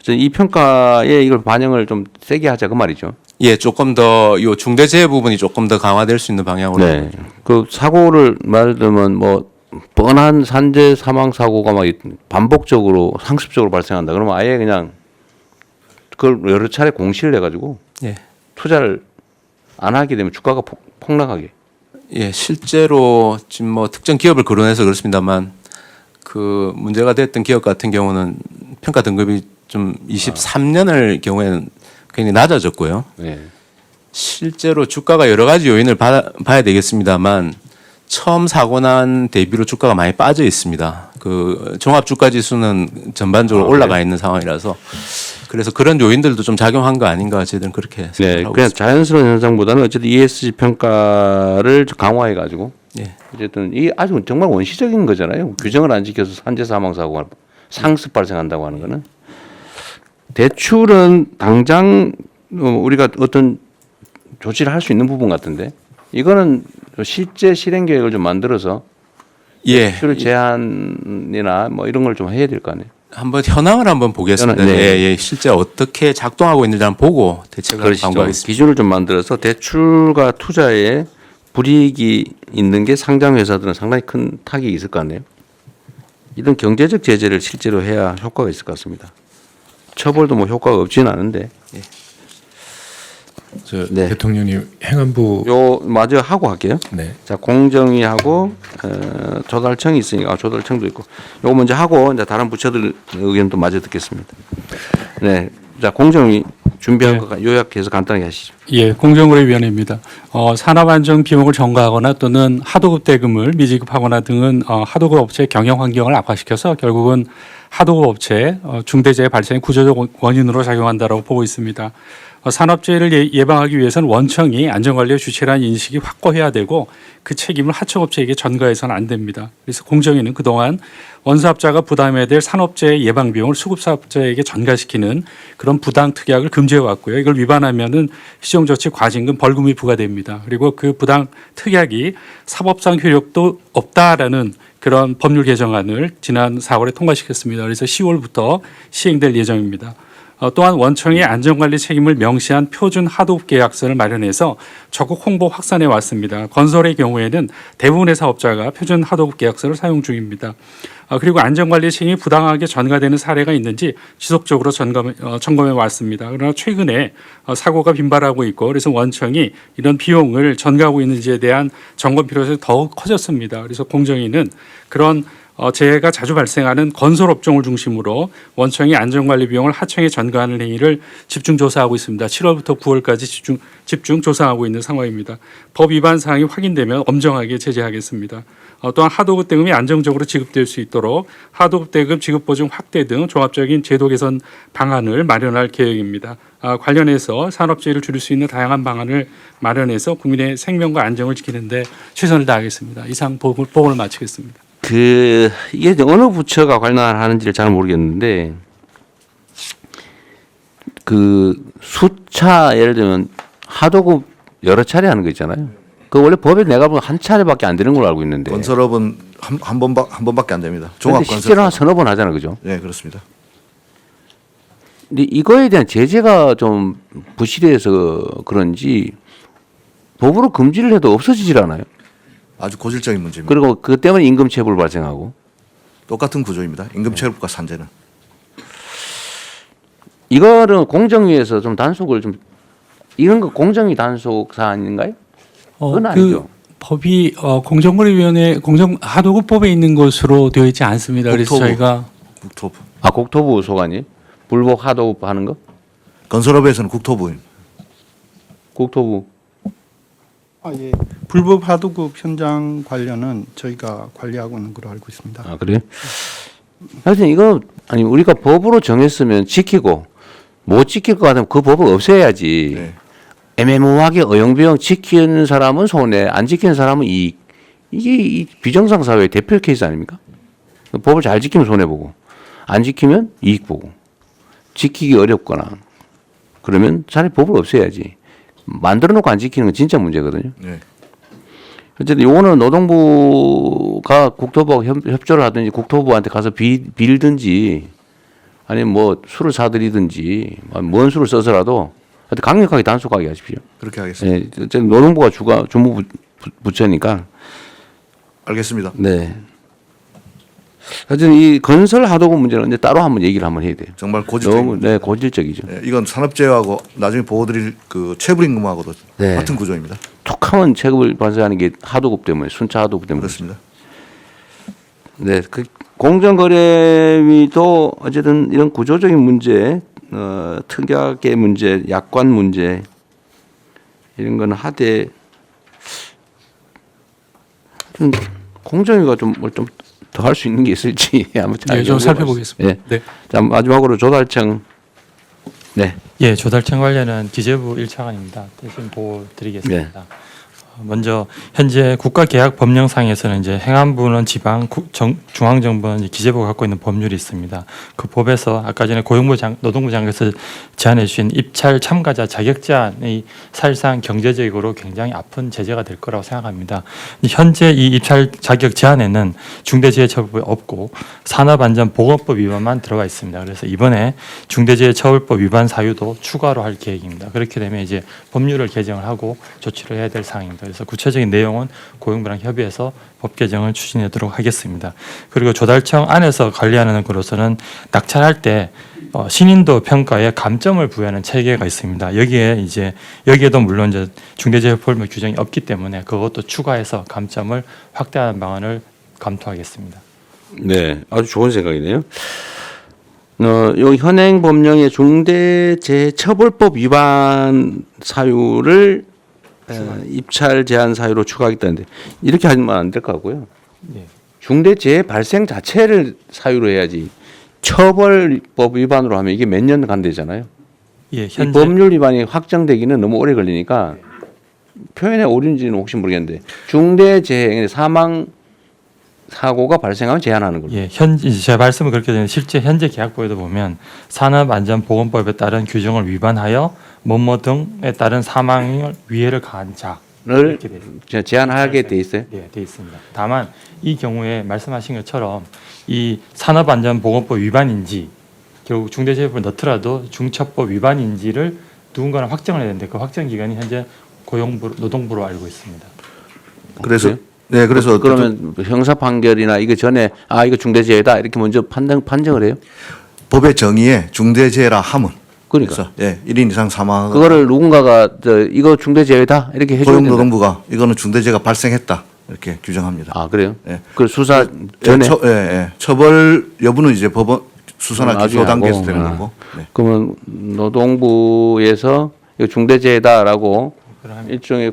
이 평가에 이걸 반영을 좀 세게 하자 그 말이죠. 예, 조금 더 요 중대재해 부분이 조금 더 강화될 수 있는 방향으로. 네, 그 사고를 말을 들면 뭐 뻔한 산재 사망 사고가 막 반복적으로 상습적으로 발생한다. 그러면 아예 그냥 그걸 여러 차례 공시를 해가지고 예. 투자를 안 하게 되면 주가가 폭락하게. 예, 실제로 지금 뭐 특정 기업을 거론해서 그렇습니다만 그 문제가 됐던 기업 같은 경우는 평가 등급이 좀 23년을 경우에는 굉장히 낮아졌고요. 네. 실제로 주가가 여러 가지 요인을 봐야 되겠습니다만 처음 사고 난 대비로 주가가 많이 빠져 있습니다. 그 종합 주가 지수는 전반적으로 올라가 있는 상황이라서 그래서 그런 요인들도 좀 작용한 거 아닌가 저희들은 그렇게 생각하고 그냥 있습니다. 자연스러운 현상보다는 어쨌든 ESG 평가를 강화해 가지고 예. 어쨌든 이 아주 정말 원시적인 거잖아요. 규정을 안 지켜서 산재 사망 사고가 상습 발생한다고 하는 거는 대출은 당장 우리가 어떤 조치를 할 수 있는 부분 같은데 이거는 실제 실행 계획을 좀 만들어서 대출 제한이나 뭐 이런 걸 좀 해야 될 거 아니에요. 한번 현황을 한번 보겠습니다. 네. 실제 어떻게 작동하고 있는지 한번 보고 대책을 강구하겠습니다. 기준을 좀 만들어서 대출과 투자에 불이익이 있는 게 상장 회사들은 상당히 큰 타격이 있을 거 아니에요. 이런 경제적 제재를 실제로 해야 효과가 있을 것 같습니다. 처벌도 뭐 효과가 없지는 않은데. 대통령님 행안부 마저 하고 할게요. 네. 자, 공정위하고 조달청이 있으니까 조달청도 있고 요거 먼저 하고 이제 다른 부처들 의견도 마저 듣겠습니다. 네. 자, 공정위 준비한 거 요약해서 간단하게 하시죠. 예, 공정거래위원회입니다. 산업안전 비용을 전가하거나 또는 하도급 대금을 미지급하거나 등은 하도급 업체의 경영 환경을 악화시켜서 결국은 하도급 업체의 중대재해 발생의 구조적 원인으로 작용한다고 보고 있습니다. 산업재해를 예방하기 위해서는 원청이 안전관리의 주체라는 인식이 확고해야 되고 그 책임을 하청업체에게 전가해서는 안 됩니다. 그래서 공정위는 그동안 원사업자가 부담해야 될 산업재해 예방 비용을 수급사업자에게 전가시키는 그런 부당 특약을 금지해 왔고요. 이걸 위반하면은 시정조치 과징금 벌금이 부과됩니다. 그리고 그 부당 특약이 사법상 효력도 없다라는 그런 법률 개정안을 지난 4월에 통과시켰습니다. 그래서 10월부터 시행될 예정입니다. 또한 원청이 안전관리 책임을 명시한 표준 하도급 계약서를 마련해서 적극 홍보 확산해 왔습니다. 건설의 경우에는 대부분의 사업자가 표준 하도급 계약서를 사용 중입니다. 그리고 안전관리 책임이 부당하게 전가되는 사례가 있는지 지속적으로 점검해 왔습니다. 그러나 최근에 사고가 빈발하고 있고 그래서 원청이 이런 비용을 전가하고 있는지에 대한 점검 필요성이 더욱 커졌습니다. 그래서 공정위는 그런 재해가 자주 발생하는 건설 업종을 중심으로 원청이 안전관리 비용을 하청에 전가하는 행위를 집중 조사하고 있습니다. 7월부터 9월까지 집중 조사하고 있는 상황입니다. 법 위반 사항이 확인되면 엄정하게 제재하겠습니다. 또한 하도급 대금이 안정적으로 지급될 수 있도록 하도급 대금 지급 보증 확대 등 종합적인 제도 개선 방안을 마련할 계획입니다. 관련해서 산업재해를 줄일 수 있는 다양한 방안을 마련해서 국민의 생명과 안정을 지키는 데 최선을 다하겠습니다. 이상 보고를 마치겠습니다. 이게 어느 부처가 관할하는지를 잘 모르겠는데, 수차, 예를 들면, 하도급 여러 차례 하는 거 있잖아요. 그 원래 법에 내가 보면 한 차례밖에 안 되는 걸로 알고 있는데. 건설업은 한 번밖에 안 됩니다. 근데 종합건설. 실제로 한 서너 번 하잖아요. 그죠? 네, 그렇습니다. 근데 이거에 대한 제재가 좀 부실해서 그런지 법으로 금지를 해도 없어지질 않아요. 아주 고질적인 문제입니다. 그리고 그 때문에 임금체불 발생하고. 똑같은 구조입니다. 임금체불과 산재는. 이거는 공정위에서 좀 단속을 좀, 이런 거 공정위 단속 사안인가요? 그건 아니죠. 법이 공정거래위원회 하도급법에 있는 것으로 되어 있지 않습니다. 그래서 국토부. 저희가 국토부. 국토부 소관이 불복 하도급 하는 거? 건설업에서는 국토부입니다. 국토부. 예. 불법 하도급 현장 관련은 저희가 관리하고 있는 걸로 알고 있습니다. 그래요? 하여튼 이거 우리가 법으로 정했으면 지키고 못 지킬 것 같으면 그 법을 없애야지. 네. 애매모호하게 어영부영 지키는 사람은 손해, 안 지키는 사람은 이익. 이게 이 비정상 사회의 대표 케이스 아닙니까? 법을 잘 지키면 손해 보고, 안 지키면 이익 보고. 지키기 어렵거나 그러면 차라리 법을 없애야지. 만들어 놓고 안 지키는 건 진짜 문제거든요. 네. 어쨌든 요거는 노동부가 국토부하고 협조를 하든지 국토부한테 가서 빌든지 아니면 뭐 술을 사들이든지 뭔 술을 써서라도 하여튼 강력하게 단속하게 하십시오. 그렇게 하겠습니다. 네, 어쨌든 노동부가 주무 부처니까. 알겠습니다. 네. 하여튼 이 건설 하도급 문제는 이제 따로 한번 얘기를 한번 해야 돼요. 정말 고질적인. 너무 네, 고질적이죠. 네, 이건 산업재해하고 나중에 보고드릴 그 체불임금하고도 네. 같은 구조입니다. 톡하면 체급을 발생하는 게 하도급 때문에, 순차 하도급 때문에. 그렇습니다. 네, 그 공정거래위도 어쨌든 이런 구조적인 문제, 특약의 문제, 약관 문제 이런 거는 하되 공정위가 좀 뭘 좀 더 할 수 있는 게 있을지 아무튼 네, 좀 살펴보겠습니다. 네. 네. 자, 마지막으로 조달청. 네. 예, 조달청 관련은 기재부 1차관입니다. 대신 보고 드리겠습니다. 네. 먼저 현재 국가계약법령상에서는 이제 행안부는 지방, 중앙정부는 이제 기재부가 갖고 있는 법률이 있습니다. 그 법에서 아까 전에 노동부 장관께서 제안해 주신 입찰 참가자 자격 제한이 사실상 경제적으로 굉장히 아픈 제재가 될 거라고 생각합니다. 현재 이 입찰 자격 제한에는 중대재해처벌법이 없고 산업안전보건법 위반만 들어가 있습니다. 그래서 이번에 중대재해처벌법 위반 사유도 추가로 할 계획입니다. 그렇게 되면 이제 법률을 개정을 하고 조치를 해야 될 사항입니다. 그래서 구체적인 내용은 고용부랑 협의해서 법 개정을 추진하도록 하겠습니다. 그리고 조달청 안에서 관리하는 것으로서는 낙찰할 때 신인도 평가에 감점을 부여하는 체계가 있습니다. 여기에도 물론 이제 중대재해처벌법 규정이 없기 때문에 그것도 추가해서 감점을 확대하는 방안을 검토하겠습니다. 네, 아주 좋은 생각이네요. 요 현행 법령의 중대재해처벌법 위반 사유를 입찰 제한 사유로 추가하겠다는데 이렇게 하면 안 될 것 같고요. 네. 중대재해 발생 자체를 사유로 해야지 처벌법 위반으로 하면 이게 몇 년 간대잖아요. 예, 이 법률 위반이 확정되기는 너무 오래 걸리니까 표현의 오류인지는 혹시 모르겠는데 중대재해 사망 사고가 발생하면 제한하는 걸로. 예, 제 말씀은 그렇게 되는데 실제 현재 계약법에도 보면 산업안전보건법에 따른 규정을 위반하여 뭐뭐 등에 따른 사망 위해를 가한 자를 제한하게 돼 있어요. 네, 돼 있습니다. 다만 이 경우에 말씀하신 것처럼 이 산업안전보건법 위반인지 결국 중대재해법을 넣더라도 중처법 위반인지를 누군가는 확정을 해야 되는데 그 확정 기간이 현재 노동부로 알고 있습니다. 그래서 그래요? 네, 그래서 그러면 형사 판결이나 이거 전에 이거 중대재해다 이렇게 먼저 판정을 해요? 법의 정의에 중대재해라 함은 그러니까 예, 1인 이상 사망. 그거를 누군가가 이거 중대재해다 이렇게 해줘야 된다. 고용노동부가 이거는 중대재해가 발생했다 이렇게 규정합니다. 아, 그래요? 예. 그 수사 전에? 처벌 여부는 이제 법원 수사나 나중에 기소 단계에서 하고. 되는 거고. 네. 그러면 노동부에서 이거 중대재해다라고 일종의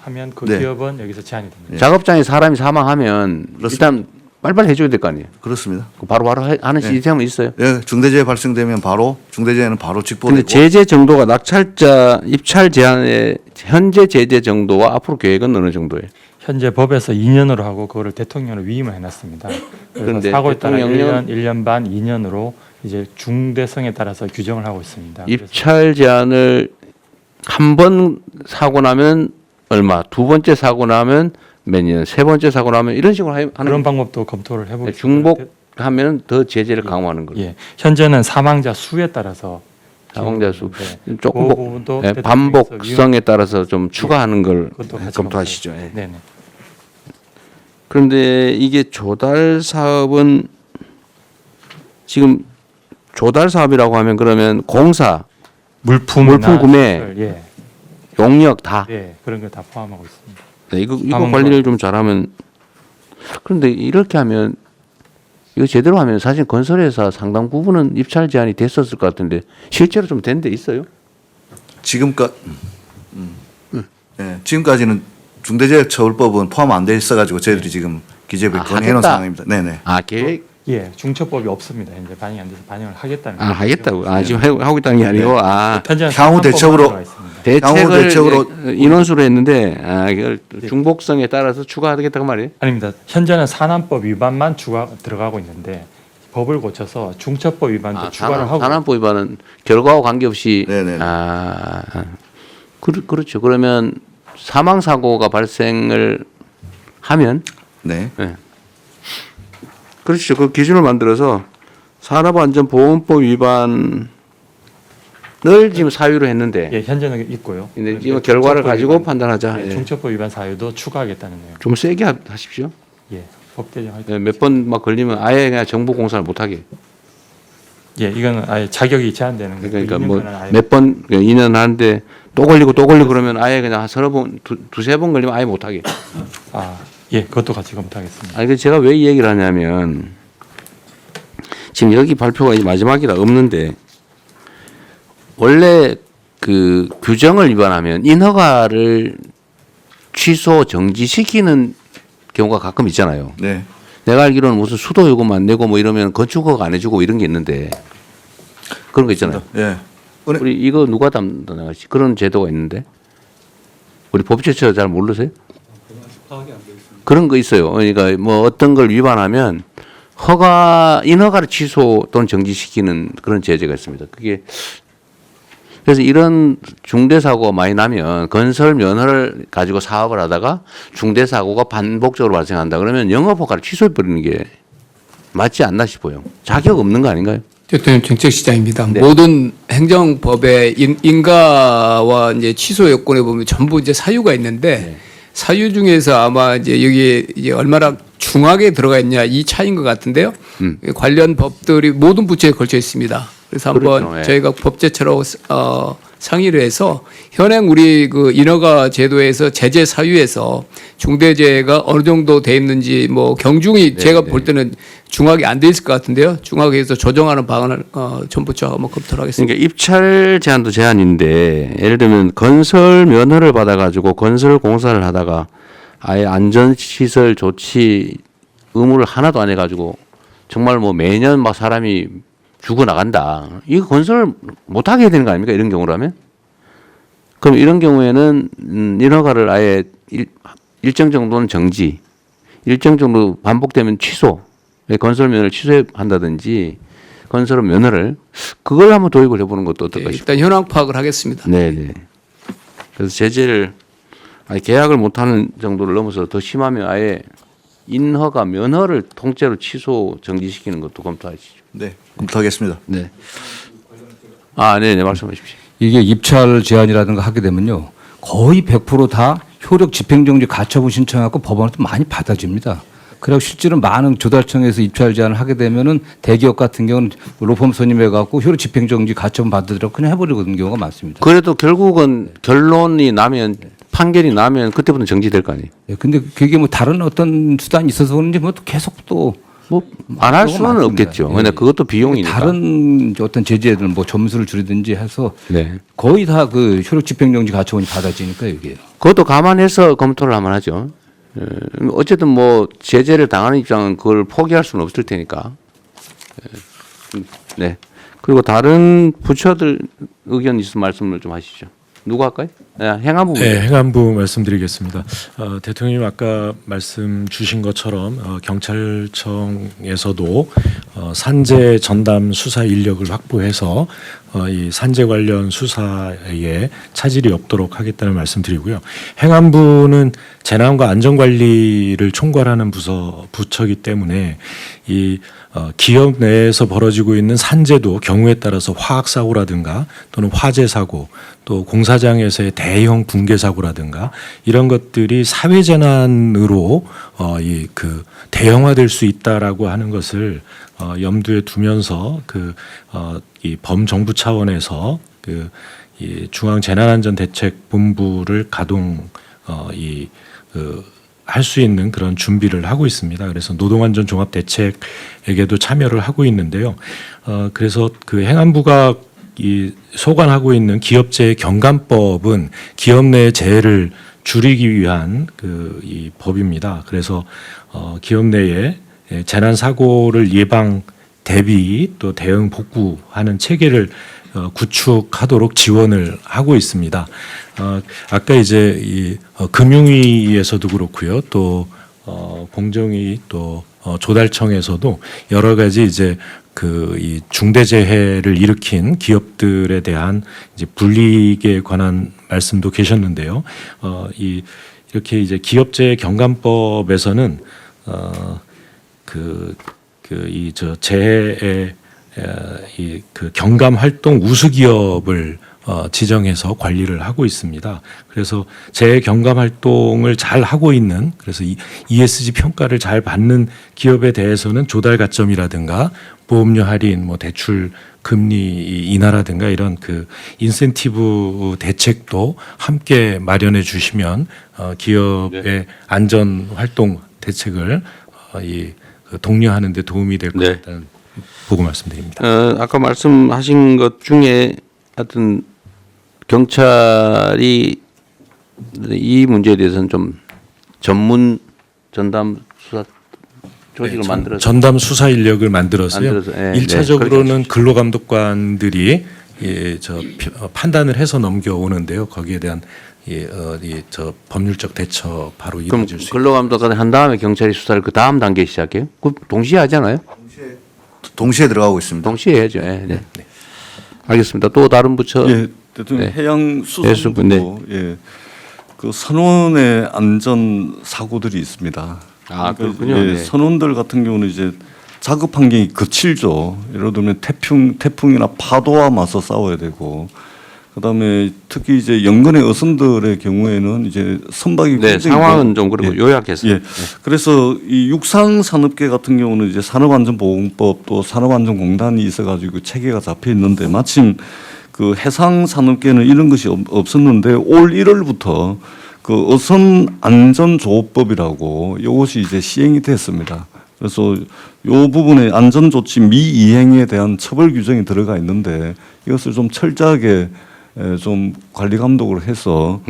하면 그 네. 기업은 여기서 제한이 됩니다. 작업장에 사람이 사망하면 일단 빨리빨리 해줘야 될 거 아니에요? 그렇습니다. 바로바로 하는 시스템은 있어요? 예, 중대재해 발생되면 바로 중대재해는 바로 근데 직보되고. 제재 정도가 낙찰자 입찰 제한의 현재 제재 정도와 앞으로 계획은 어느 정도예요? 현재 법에서 2년으로 하고 그거를 대통령으로 위임을 해놨습니다. 그래서 그런데 사고에 따라 대통령은 1년 반, 2년으로 이제 중대성에 따라서 규정을 하고 있습니다. 입찰 제한을 한 번 사고 나면 얼마, 두 번째 사고 나면 몇 년, 세 번째 사고 나면 이런 식으로 하는 그런 방법도 검토를 해보고 중복하면 더 제재를 강화하는 거예요. 예, 현재는 사망자 수에 따라서 사망자 수 네. 조금 그 부분도 예, 대통령께서 반복성에 따라서 좀 추가하는 걸 그것도 같이 검토하시죠. 예. 네네. 그런데 이게 조달 사업은 지금 조달 사업이라고 하면 그러면 공사, 물품 구매, 시설, 예, 용역 다. 예, 그런 걸 다 포함하고 있습니다. 네, 이거 사망과- 관리를 좀 잘하면. 그런데 이렇게 하면 이거 제대로 하면 사실 건설회사 상당 부분은 입찰 제한이 됐었을 것 같은데 실제로 좀 된 데 있어요? 지금까지는 중대재해처벌법은 포함 안 돼 있어가지고 저희들이 지금 기재부에 건의해놓은 상황입니다. 네네. 아, 계획? 예, 중처법이 없습니다. 현재 반영이 안 돼서 반영을 하겠다는. 아, 하겠다고. 아, 지금 하고 있다는 게 아니고, 아. 현재는 향후 대책으로 상한법만 들어가 있습니다. 대책을 인원수로 했는데, 아, 이걸 중복성에 따라서 추가하겠다고 말이에요? 아닙니다. 현재는 산안법 위반만 들어가고 있는데 법을 고쳐서 중처법 위반도 추가를 하고. 산안법 위반은 결과와 관계없이. 네네. 그렇죠. 그러면 사망 사고가 발생을 하면. 네. 그렇죠. 그 기준을 만들어서 산업안전보건법 위반을 지금 사유로 했는데. 예, 현재는 있고요. 근데 지금 결과를 중처법 가지고 위반, 판단하자. 예, 예. 중처법 위반 사유도 추가하겠다는 내용. 좀 세게 하십시오. 예, 법대정 몇 번 막 걸리면 아예 그냥 정보 공사를 못하게. 예, 이거는 아예 자격이 제한되는 거예요. 그러니까 2년간은 뭐 아예 몇 번 2년 하는데 또 걸리고 그러면 아예 그냥 한 서너 번, 두세 번 걸리면 아예 못하게. 아, 예, 그것도 같이 검토하겠습니다. 아니, 제가 왜 이 얘기를 하냐면 지금 여기 발표가 이제 마지막이라 없는데 원래 그 규정을 위반하면 인허가를 취소 정지시키는 경우가 가끔 있잖아요. 네. 내가 알기로는 무슨 수도 요금 안 내고 뭐 이러면 건축허가 안 해주고 이런 게 있는데 그런 거 있잖아요. 예. 우리 이거 누가 담당하지? 그런 제도가 있는데 우리 법제처 잘 모르세요? 그런 거 있어요. 그러니까 뭐 어떤 걸 위반하면 인허가를 취소 또는 정지시키는 그런 제재가 있습니다. 그게 그래서 이런 중대 사고가 많이 나면 건설 면허를 가지고 사업을 하다가 중대 사고가 반복적으로 발생한다 그러면 영업 허가를 취소해 버리는 게 맞지 않나 싶어요. 자격 없는 거 아닌가요? 대통령 정책시장입니다. 네. 모든 행정법의 인가와 이제 취소 요건에 보면 전부 이제 사유가 있는데 사유 중에서 아마 이제 여기에 이제 얼마나 중하게 들어가 있냐 이 차이인 것 같은데요. 관련 법들이 모든 부처에 걸쳐 있습니다. 그래서 한번 그렇죠. 예. 저희가 법제처로 상의를 해서 현행 우리 그 인허가 제도에서 제재 사유에서 중대재해가 어느 정도 돼 있는지 뭐 경중이 제가 볼 때는 중하게 안 돼 있을 것 같은데요. 중하게 해서 조정하는 방안을 전부처가 한번 검토를 하겠습니다. 그러니까 입찰 제한도 제한인데 예를 들면 건설 면허를 받아가지고 건설 공사를 하다가 아예 안전시설 조치 의무를 하나도 안 해가지고 정말 뭐 매년 막 사람이 죽어나간다. 이거 건설 못하게 해야 되는 거 아닙니까? 이런 경우라면? 그럼 이런 경우에는 인허가를 아예 일정 정도는 정지, 일정 정도 반복되면 취소, 건설 면허를 취소한다든지 건설 면허를 그걸 한번 도입을 해보는 것도 어떨까 싶습니다. 일단 현황 파악을 하겠습니다. 네네. 그래서 제재를 아예 계약을 못하는 정도를 넘어서 더 심하면 아예 인허가 면허를 통째로 취소 정지시키는 것도 검토하시죠. 네, 검토하겠습니다. 네. 아, 네네, 말씀하십시오. 이게 입찰 제한이라든가 하게 되면요 거의 100% 효력 집행정지 가처분 신청하고 법원에서 많이 받아집니다. 그리고 실제로 많은 조달청에서 입찰 제한을 하게 되면은 대기업 같은 경우는 로펌 선임해 갖고 효력 집행정지 가처분 받으더라도 그냥 해버리는 경우가 많습니다. 그래도 결국은 결론이 나면 판결이 나면 그때부터 정지될 거 아니에요. 예, 근데 그게 뭐 다른 어떤 수단이 있어서 그런지 뭐 계속 또 뭐 안 할 수는 많습니다. 없겠죠. 예. 근데 그것도 비용이니까. 다른 어떤 제재들 뭐 점수를 줄이든지 해서 네. 거의 다 그 효력 집행정지 가처분이 받아지니까 이게. 그것도 감안해서 검토를 하면 하죠. 어쨌든 뭐 제재를 당하는 입장은 그걸 포기할 수는 없을 테니까. 네. 그리고 다른 부처들 의견 있으면 말씀을 좀 하시죠. 누구 할까요? 네, 행안부. 네, 행안부 말씀드리겠습니다. 대통령님 아까 말씀 주신 것처럼 경찰청에서도 산재 전담 수사 인력을 확보해서 이 산재 관련 수사에 차질이 없도록 하겠다는 말씀드리고요. 행안부는 재난과 안전관리를 총괄하는 부처이기 때문에 이 기업 내에서 벌어지고 있는 산재도 경우에 따라서 화학 사고라든가 또는 화재 사고 또 공사장에서의 대형 붕괴 사고라든가 이런 것들이 사회 재난으로 이 그 대형화될 수 있다라고 하는 것을 염두에 두면서 이 범정부 차원에서 이 중앙재난안전대책본부를 가동 할 수 있는 그런 준비를 하고 있습니다. 그래서 노동안전 종합대책에게도 참여를 하고 있는데요. 그래서 그 행안부가 이 소관하고 있는 기업재해 경감법은 기업 내 재해를 줄이기 위한 이 법입니다. 그래서 기업 내에 재난 사고를 예방 대비 또 대응 복구하는 체계를 구축하도록 지원을 하고 있습니다. 아까 이제 이 금융위에서도 그렇고요, 또 공정위 또 조달청에서도 여러 가지 이제 이 중대재해를 일으킨 기업들에 대한 이제 불이익에 관한 말씀도 계셨는데요. 이렇게 이제 기업재해 경감법에서는 재해의 그 경감 활동 우수 기업을 지정해서 관리를 하고 있습니다. 그래서 재해 경감 활동을 잘 하고 있는, 그래서 이 ESG 평가를 잘 받는 기업에 대해서는 조달 가점이라든가 보험료 할인, 뭐 대출 금리 인하라든가 이런 그 인센티브 대책도 함께 마련해 주시면 기업의 안전 활동 대책을 독려하는 데 도움이 될 것 같다는 보고 말씀드립니다. 아까 말씀하신 것 중에 하여튼 경찰이 이 문제에 대해서는 좀 전문 전담 수사 조직을 만들어서 전담 수사 인력을 만들어서요. 네, 1차적으로는 근로감독관들이 판단을 해서 넘겨오는데요. 거기에 대한 법률적 대처 바로 이루어질 수 있습니다. 근로감독관을 한 다음에 경찰이 수사를 그 다음 단계에 시작해요? 그 동시에 하잖아요? 동시에 들어가고 있습니다. 동시에 해야죠. 네. 알겠습니다. 또 다른 부처. 예, 대통령 해양수산부도 그 선원의 안전 사고들이 있습니다. 그렇군요. 예, 선원들 같은 경우는 이제 작업 환경이 거칠죠. 예를 들면 태풍이나 파도와 맞서 싸워야 되고, 그다음에 특히 이제 연근의 어선들의 경우에는 이제 선박이 상황은 좀 그리고 요약해서. 그래서 이 육상산업계 같은 경우는 이제 산업안전보건법 또 산업안전공단이 있어가지고 체계가 잡혀 있는데 마침 그 해상산업계는 이런 것이 없었는데 올 1월부터 그 어선안전조업법이라고 이것이 이제 시행이 됐습니다. 그래서 이 부분에 안전조치 미이행에 대한 처벌 규정이 들어가 있는데 이것을 좀 철저하게 좀 관리 감독을 해서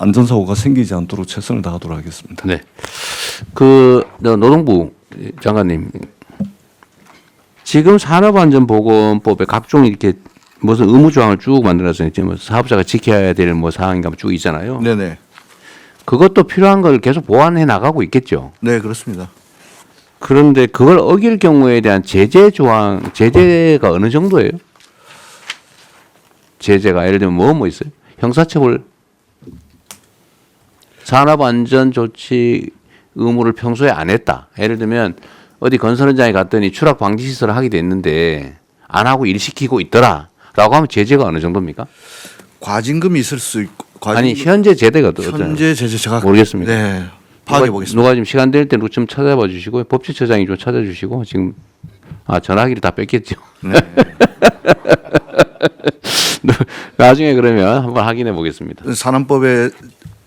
안전사고가 생기지 않도록 최선을 다하도록 하겠습니다. 네. 노동부 장관님, 지금 산업안전보건법에 각종 이렇게 무슨 의무조항을 쭉 만들어서 지금 사업자가 지켜야 될 뭐 사항인가 쭉 있잖아요. 네네. 그것도 필요한 걸 계속 보완해 나가고 있겠죠. 네, 그렇습니다. 그런데 그걸 어길 경우에 대한 제재가 어느 정도예요? 제재가 예를 들면 뭐 있어요? 형사처벌, 산업안전조치 의무를 평소에 안 했다. 예를 들면 어디 건설 현장에 갔더니 추락 방지 시설을 하게 됐는데 안 하고 일 시키고 있더라. 라고 하면 제재가 어느 정도입니까? 과징금이 있을 수 있고. 아니 현재 제재가 어떠나요? 현재 제재 제가 모르겠습니다. 네, 파악해 보겠습니다. 누가 지금 시간 될 때 좀 찾아봐 주시고 법제처장이 좀 찾아주시고 지금 전화기를 다 뺐겠죠. 네. 나중에 그러면 한번 확인해 보겠습니다. 산안법에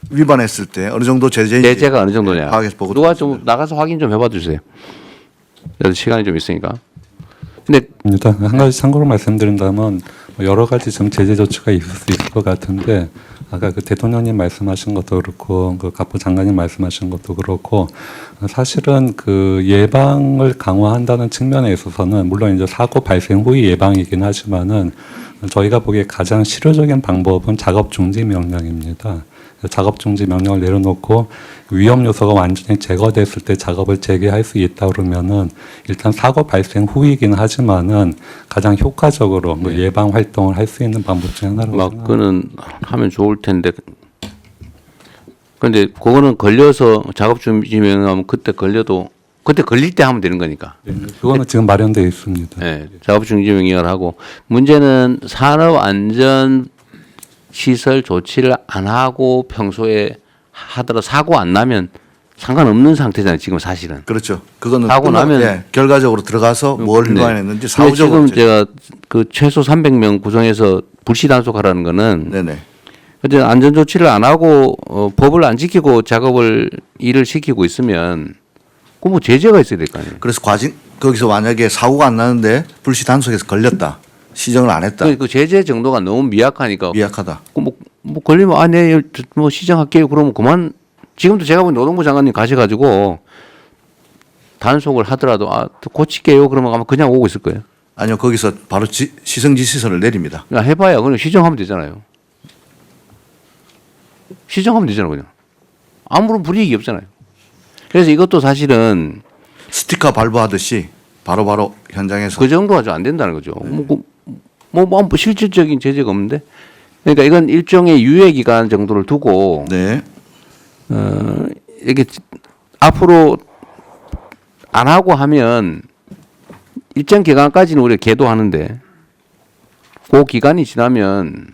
위반했을 때 어느 정도 제재인지 제재가 어느 정도냐. 파악해서 보고 누가 좀 나가서 확인 좀 해봐 주세요. 그래도 시간이 좀 있으니까. 근데 일단 한 가지 참고로 말씀드린다면 여러 가지 좀 제재 조치가 있을 수 있을 것 같은데 아까 그 대통령님 말씀하신 것도 그렇고 그 갑부 장관님 말씀하신 것도 그렇고 사실은 그 예방을 강화한다는 측면에 있어서는 물론 이제 사고 발생 후의 예방이긴 하지만은 저희가 보기에 가장 실효적인 방법은 작업 중지 명령입니다. 작업 중지 명령을 내려놓고 위험 요소가 완전히 제거됐을 때 작업을 재개할 수 있다 그러면은 일단 사고 발생 후이긴 하지만은 가장 효과적으로 뭐 예방 활동을 할 수 있는 방법 중 하나라고 막 생각합니다. 그는 하면 좋을 텐데. 근데 그거는 걸려서 작업 준비 명령하면 그때 걸려도 그때 걸릴 때 하면 되는 거니까. 그거는 지금 마련되어 있습니다. 네, 작업 중지 명령을 하고 문제는 산업 안전 시설 조치를 안 하고 평소에 하더라도 사고 안 나면 상관없는 상태잖아요. 지금 사실은. 그렇죠. 그거는 사고 나면 예, 결과적으로 들어가서 뭘 네. 위반했는지 근데 사후적으로 지금 제가 그 최소 300명 구성해서 불시 단속하라는 거는 네네. 근데 안전 조치를 안 하고 법을 안 지키고 작업을 일을 시키고 있으면 그 뭐 제재가 있어야 될 거 아니에요. 그래서 거기서 만약에 사고가 안 나는데 불시 단속해서 걸렸다. 시정을 안 했다. 그 제재 정도가 너무 미약하니까. 미약하다. 뭐 걸리면 네, 뭐 시정할게요. 그러면 그만. 지금도 제가 보니 노동부 장관님 가셔가지고 단속을 하더라도 고칠게요. 그러면 아마 그냥 오고 있을 거예요. 아니요, 거기서 바로 시정지시서를 내립니다. 그냥 해봐야 그냥 시정하면 되잖아요. 시정하면 되잖아요, 그냥. 아무런 불이익이 없잖아요. 그래서 이것도 사실은 스티커 발부하듯이 바로바로 현장에서 그 정도가 좀 안 된다는 거죠. 뭐 실질적인 제재가 없는데. 그러니까 이건 일종의 유예 기간 정도를 두고 네. 이게 앞으로 안 하고 하면 일정 기간까지는 우리가 계도하는데 그 기간이 지나면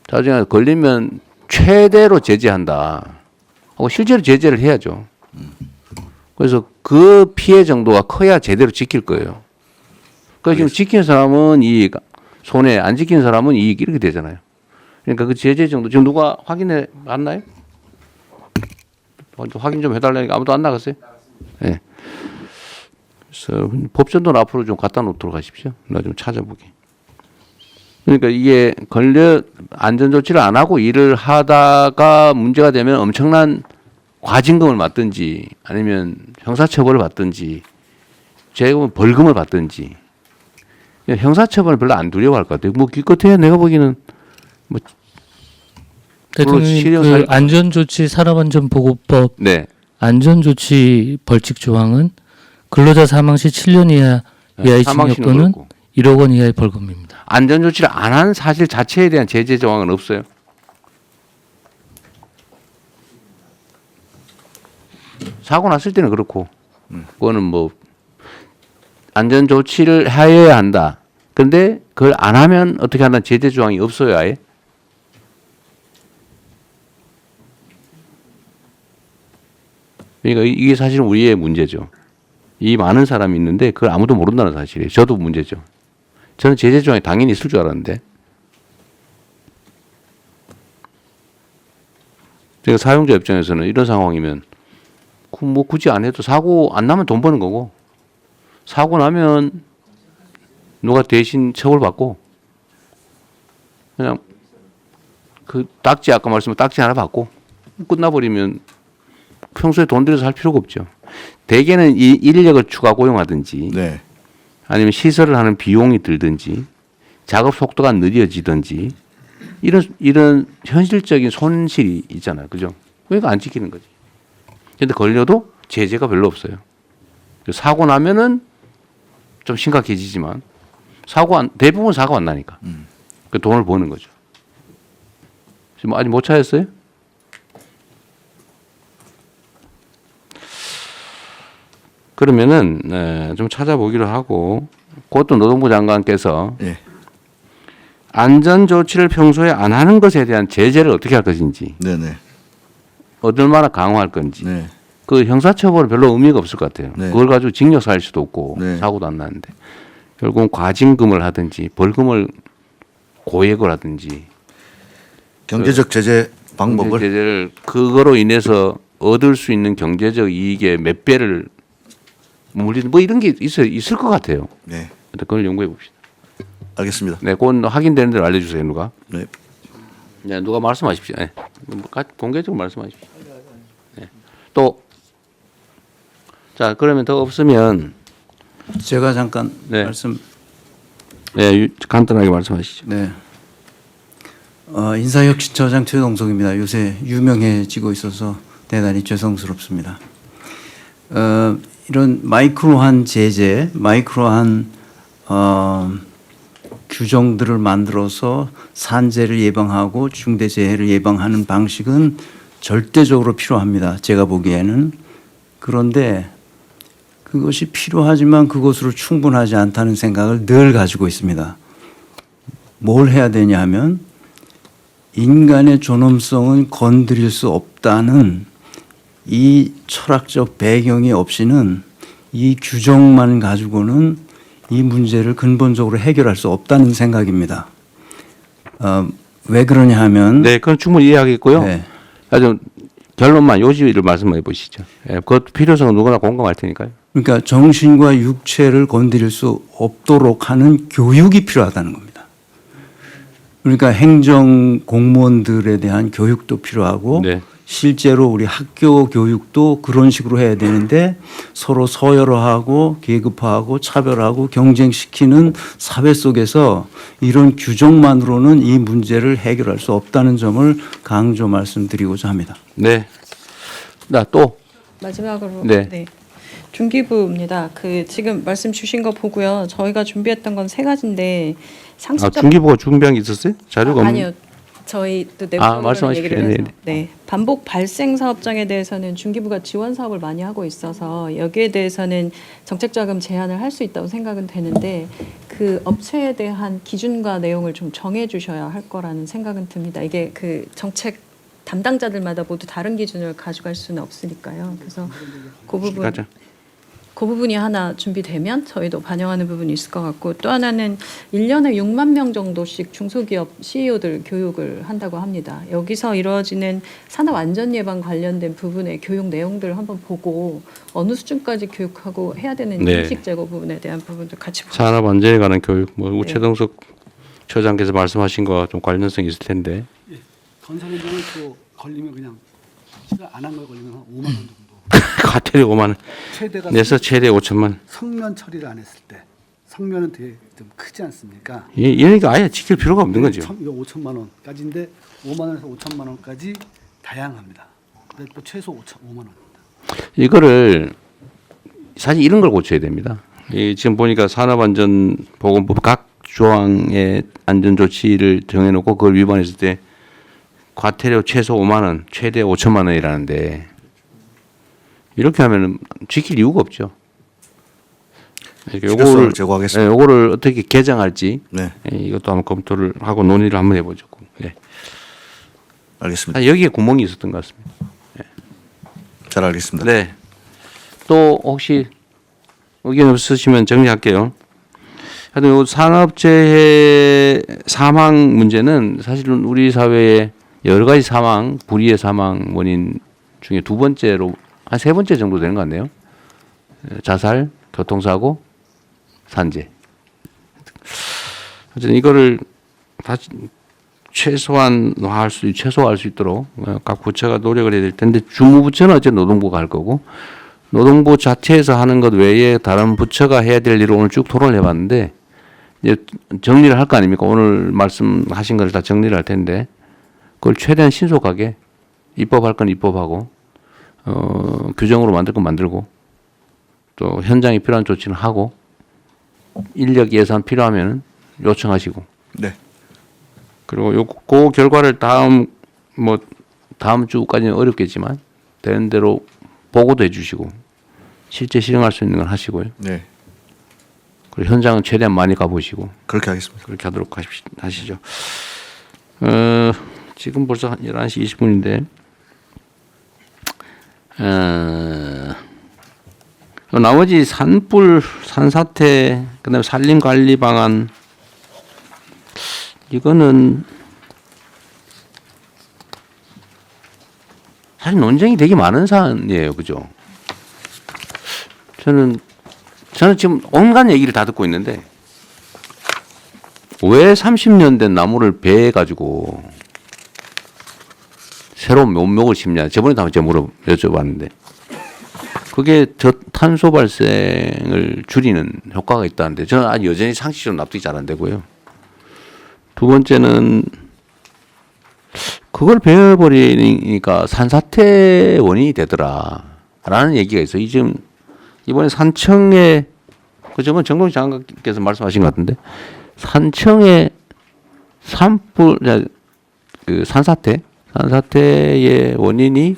나중에 걸리면 최대로 제재한다 하고 실제로 제재를 해야죠. 그래서 그 피해 정도가 커야 제대로 지킬 거예요. 그래서 지금 지키는 사람은 이익, 손해, 안 지키는 사람은 이익 이렇게 되잖아요. 그러니까 그 제재 정도 지금 누가 확인해 봤나요? 확인 좀 해달라니까 아무도 안 나갔어요? 네. 그래서 법전도는 앞으로 좀 갖다 놓도록 하십시오. 나 좀 찾아보게. 그러니까 이게 안전조치를 안 하고 일을 하다가 문제가 되면 엄청난 과징금을 받든지 아니면 형사처벌을 받든지 제가 보면 벌금을 받든지 형사처벌을 별로 안 두려워할 것 같아요. 뭐 기껏해야 내가 보기에는 뭐 대통령님 그 안전조치 산업안전보고법 네. 안전조치 벌칙 조항은 근로자 사망 시 7년 이하의 징역 또는 1억 원 이하의 벌금입니다. 안전조치를 안 한 사실 자체에 대한 제재 조항은 없어요. 사고 났을 때는 그렇고 그거는 뭐 안전조치를 해야 한다. 그런데 그걸 안 하면 어떻게 한다는 제재 조항이 없어요 아예. 그러니까 이게 사실은 우리의 문제죠. 이 많은 사람이 있는데 그걸 아무도 모른다는 사실이에요. 저도 문제죠. 저는 제재 조항이 당연히 있을 줄 알았는데. 제가 사용자 입장에서는 이런 상황이면 뭐 굳이 안 해도 사고 안 나면 돈 버는 거고 사고 나면 누가 대신 처벌받고 그냥 그 딱지 아까 말씀한 딱지 하나 받고 끝나버리면 평소에 돈 들여서 할 필요가 없죠. 대개는 이 인력을 추가 고용하든지 네. 아니면 시설을 하는 비용이 들든지 작업 속도가 느려지든지 이런 현실적인 손실이 있잖아요. 그죠? 그러니까 안 지키는 거지. 근데 걸려도 제재가 별로 없어요. 사고 나면은 좀 심각해지지만 대부분 사고 안 나니까 그 돈을 버는 거죠. 지금 아직 못 찾았어요? 그러면은 좀 찾아보기로 하고 그것도 노동부 장관께서 예. 안전 조치를 평소에 안 하는 것에 대한 제재를 어떻게 할 것인지, 네네. 얼마나 강화할 건지, 네. 그 형사처벌은 별로 의미가 없을 것 같아요. 네. 그걸 가지고 징역 살 수도 없고 네. 사고도 안 나는데 결국은 과징금을 하든지 벌금을 고액을 하든지 경제적 제재 방법을 제재를 그거로 인해서 얻을 수 있는 경제적 이익의 몇 배를 물리는 뭐 이런 게 있을 것 같아요. 네. 그걸 연구해 봅시다. 알겠습니다. 네, 그건 확인되는 대로 알려주세요, 누가. 네. 네, 누가 말씀하십시오. 네. 공개적으로 말씀하십시오. 네. 또, 자, 그러면 더 없으면 제가 잠깐 네. 말씀. 네, 간단하게 말씀하시죠. 네. 인사혁신처장 최동석입니다. 요새 유명해지고 있어서 대단히 죄송스럽습니다. 이런 마이크로한 제재, 마이크로한 규정들을 만들어서 산재를 예방하고 중대재해를 예방하는 방식은 절대적으로 필요합니다. 제가 보기에는. 그런데 그것이 필요하지만 그것으로 충분하지 않다는 생각을 늘 가지고 있습니다. 뭘 해야 되냐 하면 인간의 존엄성은 건드릴 수 없다는 이 철학적 배경이 없이는 이 규정만 가지고는 이 문제를 근본적으로 해결할 수 없다는 생각입니다. 왜 그러냐 하면 네, 그건 충분히 이해하겠고요. 네. 아주 결론만 요지를 말씀해 보시죠. 예, 그 필요성은 누구나 공감할 테니까요. 그러니까 정신과 육체를 건드릴 수 없도록 하는 교육이 필요하다는 겁니다. 그러니까 행정 공무원들에 대한 교육도 필요하고 네. 실제로 우리 학교 교육도 그런 식으로 해야 되는데 서로 서열화하고 계급화하고 차별하고 경쟁시키는 사회 속에서 이런 규정만으로는 이 문제를 해결할 수 없다는 점을 강조 말씀드리고자 합니다. 네. 나 또. 마지막으로 네. 네. 중기부입니다. 그 지금 말씀 주신 거 보고요. 저희가 준비했던 건 3가지인데 상습적 중기부가 준비한 게 있었어요? 자료가 없는. 아니요. 저희 또 내부적으로 말씀하십시오. 얘기를 해서 네, 네. 네. 반복 발생 사업장에 대해서는 중기부가 지원 사업을 많이 하고 있어서 여기에 대해서는 정책 자금 제한을 할 수 있다고 생각은 되는데 그 업체에 대한 기준과 내용을 좀 정해 주셔야 할 거라는 생각은 듭니다. 이게 그 정책 담당자들마다 모두 다른 기준을 가져갈 수는 없으니까요. 그래서 그 부분이 하나 준비되면 저희도 반영하는 부분이 있을 것 같고 또 하나는 1년에 6만 명 정도씩 중소기업 CEO들 교육을 한다고 합니다. 여기서 이루어지는 산업 안전 예방 관련된 부분의 교육 내용들을 한번 보고 어느 수준까지 교육하고 해야 되는 네. 인식 제고 부분에 대한 부분도 같이 보고 산업 안전에 관한 교육, 뭐 우체동석 처장께서 말씀하신 거와 좀 관련성이 있을 텐데. 예, 건설현장을 또 걸리면 그냥 시간 안 한 거 걸리면 한 5만 원 정도. 과태료 5만 원. 최대가 내서 최대 5천만. 성면 처리를 안 했을 때 성면은 되게 좀 크지 않습니까? 얘네가 아예 지킬 필요가 없는 거죠. 이거 5천만 원까지인데 5만 원에서 5천만 원까지 다양합니다. 근데 또 최소 5만 원. 이거를 사실 이런 걸 고쳐야 됩니다. 지금 보니까 산업안전보건법 각 조항의 안전조치를 정해놓고 그걸 위반했을 때 과태료 최소 5만 원, 최대 5천만 원이라는데 이렇게 하면은 지킬 이유가 없죠. 필요성을 제고하겠습니다. 요거를 어떻게 개정할지 네. 이것도 한번 검토를 하고 논의를 한번 해보죠. 네. 알겠습니다. 여기에 구멍이 있었던 것 같습니다. 네. 잘 알겠습니다. 네. 또 혹시 의견 없으시면 정리할게요. 하여튼 요 산업재해 사망 문제는 사실은 우리 사회의 여러 가지 사망, 불의의 사망 원인 중에 두 번째로 한 세 번째 정도 되는 것 같네요. 자살, 교통사고, 산재. 어쨌든 이거를 다시 최소화할 수 있도록 각 부처가 노력을 해야 될 텐데 주무부처는 어쨌든 노동부가 할 거고 노동부 자체에서 하는 것 외에 다른 부처가 해야 될 일을 오늘 쭉 토론을 해봤는데 이제 정리를 할 거 아닙니까? 오늘 말씀하신 걸 다 정리를 할 텐데 그걸 최대한 신속하게 입법할 건 입법하고 규정으로 만들 건 만들고 또 현장에 필요한 조치는 하고 인력 예산 필요하면 요청하시고 네. 그리고 그 결과를 다음 주까지는 어렵겠지만 되는 대로 보고도 해주시고 실제 실행할 수 있는 건 하시고요. 네. 그리고 현장은 최대한 많이 가보시고 그렇게 하겠습니다. 그렇게 하도록 하시죠. 지금 벌써 11시 20분인데 나머지 산불, 산사태, 그다음에 산림관리 방안 이거는 사실 논쟁이 되게 많은 사안이에요. 그죠? 저는 지금 온갖 얘기를 다 듣고 있는데 왜 30년 된 나무를 베가지고 새로운 묘목을 심냐. 저번에도 한번 제가 여쭤봤는데 그게 탄소 발생을 줄이는 효과가 있다는데 저는 아직 여전히 상식적으로 납득이 잘 안 되고요. 두 번째는 그걸 베어버리니까 산사태 원인이 되더라라는 얘기가 있어요. 지금 이번에 산청에 그저번 정동식 장관께서 말씀하신 것 같은데 산청에 산사태의 원인이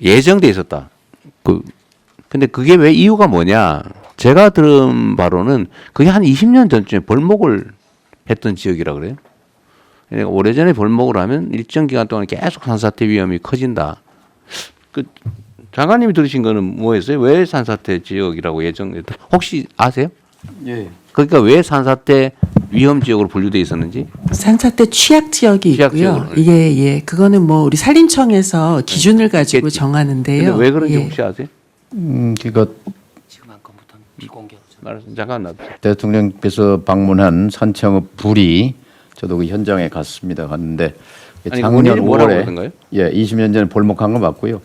예정돼 있었다. 근데 그게 왜 이유가 뭐냐? 제가 들은 바로는 그게 한 20년 전쯤에 벌목을 했던 지역이라 그래요. 그러니까 오래전에 벌목을 하면 일정 기간 동안 계속 산사태 위험이 커진다. 장관님이 들으신 거는 뭐였어요? 왜 산사태 지역이라고 예정했다? 혹시 아세요? 예. 그러니까 왜 산사태 위험 지역으로 분류돼 있었는지? 산사태 취약 지역이 있고요. 예. 그거는 뭐 우리 산림청에서 기준을 가지고 정하는데요. 근데 왜 그런지 예. 혹시 아세요? 그러니까 지금 한건부터 비공개로. 잠깐 놔둬. 대통령께서 방문한 산청의 불이 저도 그 현장에 갔는데 아니, 작년 원인이 뭐라고 5월에 그러던가요? 20년 전에 벌목한 거 맞고요.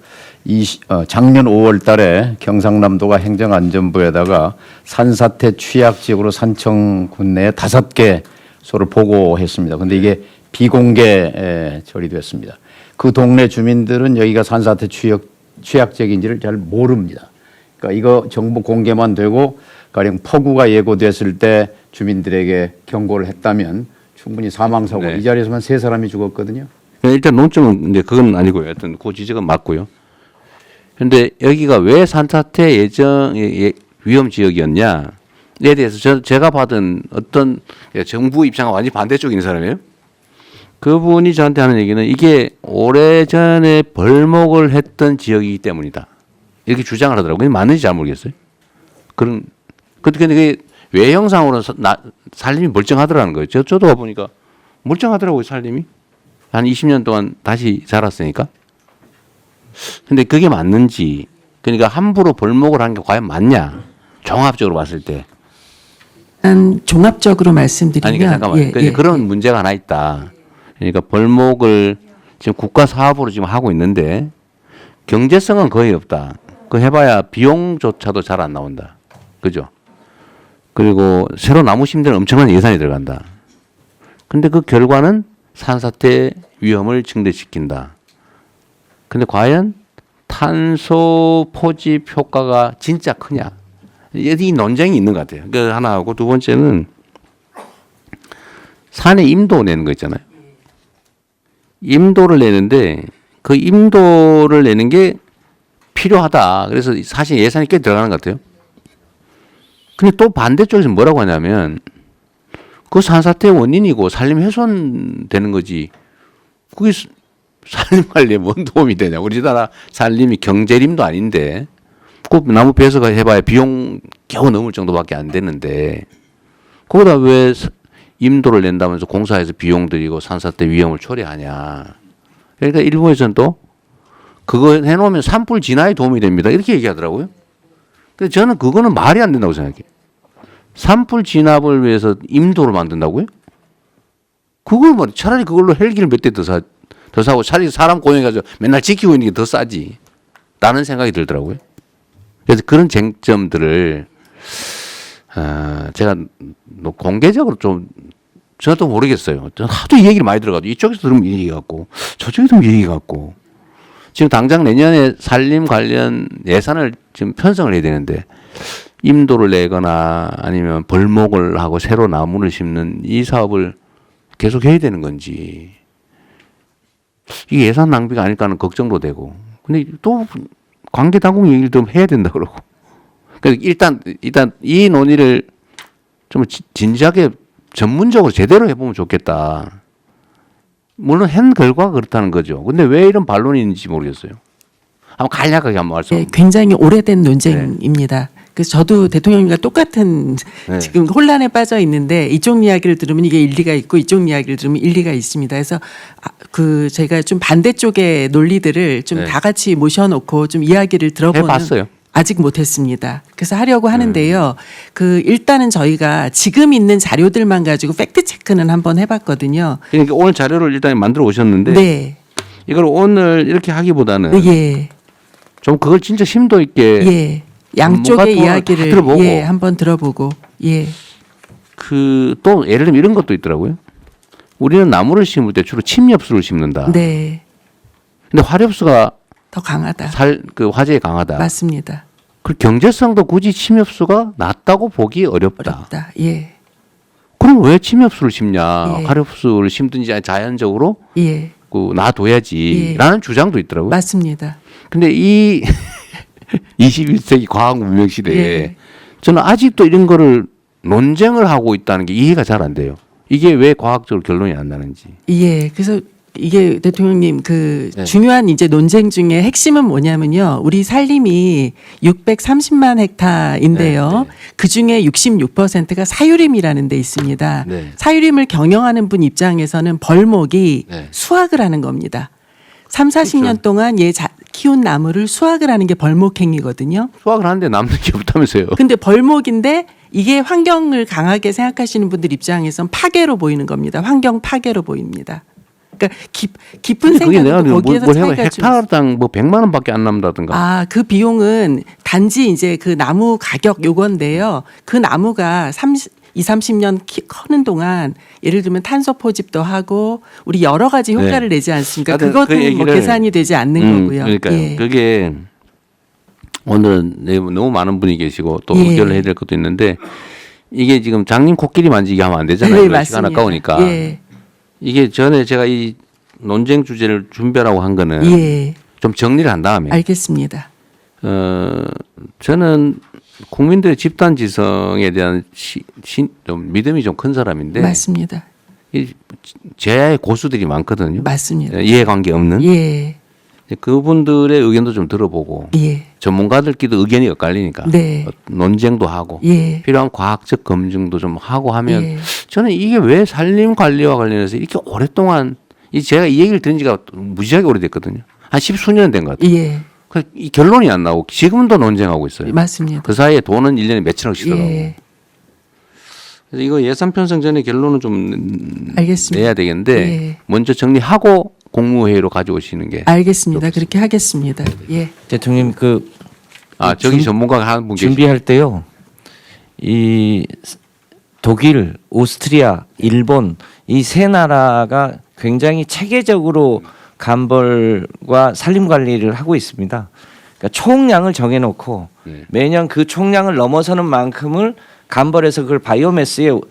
작년 5월 달에 경상남도가 행정안전부에다가 산사태 취약 지역으로 산청군 내에 5개소를 보고했습니다. 근데 이게 비공개 처리됐습니다. 그 동네 주민들은 여기가 산사태 취약 지역인지를 잘 모릅니다. 그러니까 이거 정보 공개만 되고 가령 폭우가 예고됐을 때 주민들에게 경고를 했다면 충분히 사망사고 네. 이 자리에서만 3사람이 죽었거든요. 일단 논점은 이제 그건 아니고요. 하여튼 그 지적은 맞고요. 그런데 여기가 왜 산사태 위험 지역이었냐에 대해서 제가 받은 어떤 정부 입장과 완전히 반대쪽인 사람이에요. 그분이 저한테 하는 얘기는 이게 오래전에 벌목을 했던 지역이기 때문이다. 이렇게 주장을 하더라고요. 맞는지 잘 모르겠어요. 근데 그게 외형상으로는 산림이 멀쩡하더라는 거예요. 저도 와보니까 멀쩡하더라고요, 산림이. 한 20년 동안 다시 자랐으니까. 근데 그게 맞는지, 그러니까 함부로 벌목을 한 게 과연 맞냐? 종합적으로 봤을 때. 종합적으로 말씀드리면 아니, 잠깐만. 그런 문제가 하나 있다. 그러니까 벌목을 지금 국가 사업으로 지금 하고 있는데 경제성은 거의 없다. 그 해봐야 비용조차도 잘 안 나온다. 그죠? 그리고 새로 나무 심는 데는 엄청난 예산이 들어간다. 근데 그 결과는 산사태 위험을 증대시킨다. 근데 과연 탄소 포집 효과가 진짜 크냐? 이 논쟁이 있는 것 같아요. 그 하나하고 두 번째는 산에 임도 내는 거 있잖아요. 임도를 내는데 그 임도를 내는 게 필요하다. 그래서 사실 예산이 꽤 들어가는 것 같아요. 근데 또 반대쪽에서 뭐라고 하냐면 그 산사태의 원인이고 산림 훼손되는 거지. 그게 산림 관리에 뭔 도움이 되냐. 우리나라 산림이 경제림도 아닌데 꼭 나무 베어서 해봐야 비용 겨우 넘을 정도밖에 안 되는데 거기다 왜 임도를 낸다면서 공사해서 비용 들이고 산사태 위험을 초래하냐. 그러니까 일본에서는 또 그거 해놓으면 산불 진화에 도움이 됩니다. 이렇게 얘기하더라고요. 근데 저는 그거는 말이 안 된다고 생각해요. 산불 진압을 위해서 임도를 만든다고요? 그걸 뭐 차라리 그걸로 헬기를 몇 대 더 사고 차라리 사람 고용해가지고 맨날 지키고 있는 게 더 싸지. 라는 생각이 들더라고요. 그래서 그런 쟁점들을 제가 공개적으로 좀 저도 모르겠어요. 하도 이 얘기를 많이 들어가지고 이쪽에서 들으면 이 얘기 같고 저쪽에서 들으면 이 얘기 같고 지금 당장 내년에 산림 관련 예산을 지금 편성을 해야 되는데 임도를 내거나 아니면 벌목을 하고 새로 나무를 심는 이 사업을 계속 해야 되는 건지 이게 예산 낭비가 아닐까 하는 걱정도 되고 근데 또 관계 당국 얘기를 좀 해야 된다 그러고 그래서 일단 이 논의를 좀 진지하게 전문적으로 제대로 해보면 좋겠다. 물론 한 결과가 그렇다는 거죠. 근데 왜 이런 반론이 있는지 모르겠어요. 한번 간략하게 한번 말씀. 굉장히 오래된 논쟁입니다. 그래서 저도 대통령님과 똑같은 네. 지금 혼란에 빠져 있는데 이쪽 이야기를 들으면 이게 일리가 있고 이쪽 이야기를 들으면 일리가 있습니다. 그래서 저희가 좀 반대쪽의 논리들을 좀 네. 다 같이 모셔놓고 좀 이야기를 들어보는 해봤어요. 아직 못했습니다. 그래서 하려고 하는데요. 일단은 저희가 지금 있는 자료들만 가지고 팩트 체크는 한번 해봤거든요. 그러니까 오늘 자료를 일단 만들어 오셨는데 네. 이걸 오늘 이렇게 하기보다는 예. 좀 그걸 진짜 심도 있게 예. 양쪽의 뭔가 이야기를 들어보고 예, 한번 들어보고 예. 또 예를 들면 이런 것도 있더라고요. 우리는 나무를 심을 때 주로 침엽수를 심는다. 네. 근데 화렵수가 더 강하다. 화재에 강하다. 맞습니다. 그 경제성도 굳이 침엽수가 낮다고 보기 어렵다. 예. 그럼 왜 침엽수를 심냐? 예. 화렵수를 심든지 자연적으로 예. 놔둬야지라는 주장도 있더라고요. 맞습니다. 근데 이 21세기 과학 문명 시대에 예. 저는 아직도 이런 거를 논쟁을 하고 있다는 게 이해가 잘 안 돼요. 이게 왜 과학적으로 결론이 안 나는지. 예. 그래서 이게 대통령님 네. 중요한 이제 논쟁 중에 핵심은 뭐냐면요. 우리 산림이 630만 헥타인데요. 그 중에 66%가 사유림이라는 데 있습니다. 네. 사유림을 경영하는 분 입장에서는 벌목이 네. 수확을 하는 겁니다. 3, 40년 동안 키운 나무를 수확을 하는 게 벌목행위거든요. 수확을 하는데 남는 게 없다면서요. 근데 벌목인데 이게 환경을 강하게 생각하시는 분들 입장에선 파괴로 보이는 겁니다. 환경 파괴로 보입니다. 그러니까 깊은 그게 내가 생각도 거기에서 차이가 좀 헥타르당 100만 원밖에 안 남다든가. 그 비용은 단지 이제 그 나무 가격 요건데요. 그 나무가 30년 커는 동안 예를 들면 탄소 포집도 하고 우리 여러 가지 효과를 내지 않습니까? 하여튼 그것도 그 얘기를- 계산이 되지 않는 거고요. 그러니까요. 예. 그게 오늘은 너무 많은 분이 계시고 또 예. 의견을 해야 될 것도 있는데 이게 지금 장님 코끼리 만지기 하면 안 되잖아요. 네, 이거 시간 맞습니다. 아까우니까. 예. 이게 전에 제가 이 논쟁 주제를 준비하라고 한 거는 예. 좀 정리를 한 다음에 알겠습니다. 저는 국민들의 집단 지성에 대한 좀 믿음이 좀 큰 사람인데 맞습니다. 제야의 고수들이 많거든요. 맞습니다. 이해관계 없는. 예. 그분들의 의견도 좀 들어보고 예. 전문가들끼리도 의견이 엇갈리니까 네. 논쟁도 하고 예. 필요한 과학적 검증도 좀 하고 하면 예. 저는 이게 왜 산림 관리와 관련해서 이렇게 오랫동안 제가 이 얘기를 들은 지가 무지하게 오래됐거든요. 한 10수년 된 것 같아요. 예. 이 결론이 안 나오고 지금도 논쟁하고 있어요. 맞습니다. 그 사이에 돈은 1년에 몇천억씩 들어가고. 예. 그래서 이거 예산 편성 전에 결론을 좀 알겠습니다. 내야 되겠는데 예. 먼저 정리하고 국무회의로 가져오시는 게. 알겠습니다. 그렇게 하겠습니다. 예. 대통령 저기 전문가가 한 분 준비할 때요. 이 독일, 오스트리아, 일본 이 세 나라가 굉장히 체계적으로 감벌과 산림 관리를 하고 있습니다. 그러니까 총량을 정해놓고 매년 그 총량을 넘어서는 만큼을 감벌해서 그걸 바이오매스의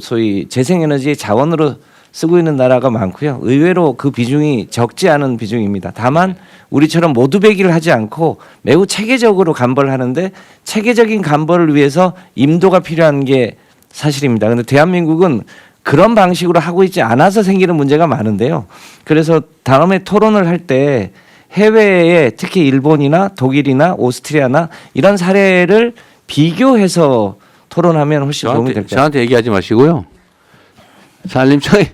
소위 재생에너지의 자원으로 쓰고 있는 나라가 많고요. 의외로 그 비중이 적지 않은 비중입니다. 다만 우리처럼 모두배기를 하지 않고 매우 체계적으로 감벌하는데 체계적인 감벌을 위해서 임도가 필요한 게 사실입니다. 그런데 대한민국은 그런 방식으로 하고 있지 않아서 생기는 문제가 많은데요. 그래서 다음에 토론을 할 때 해외에 특히 일본이나 독일이나 오스트리아나 이런 사례를 비교해서 토론하면 훨씬 도움이 될 것 같아요. 저한테 얘기하지 마시고요. 산림청에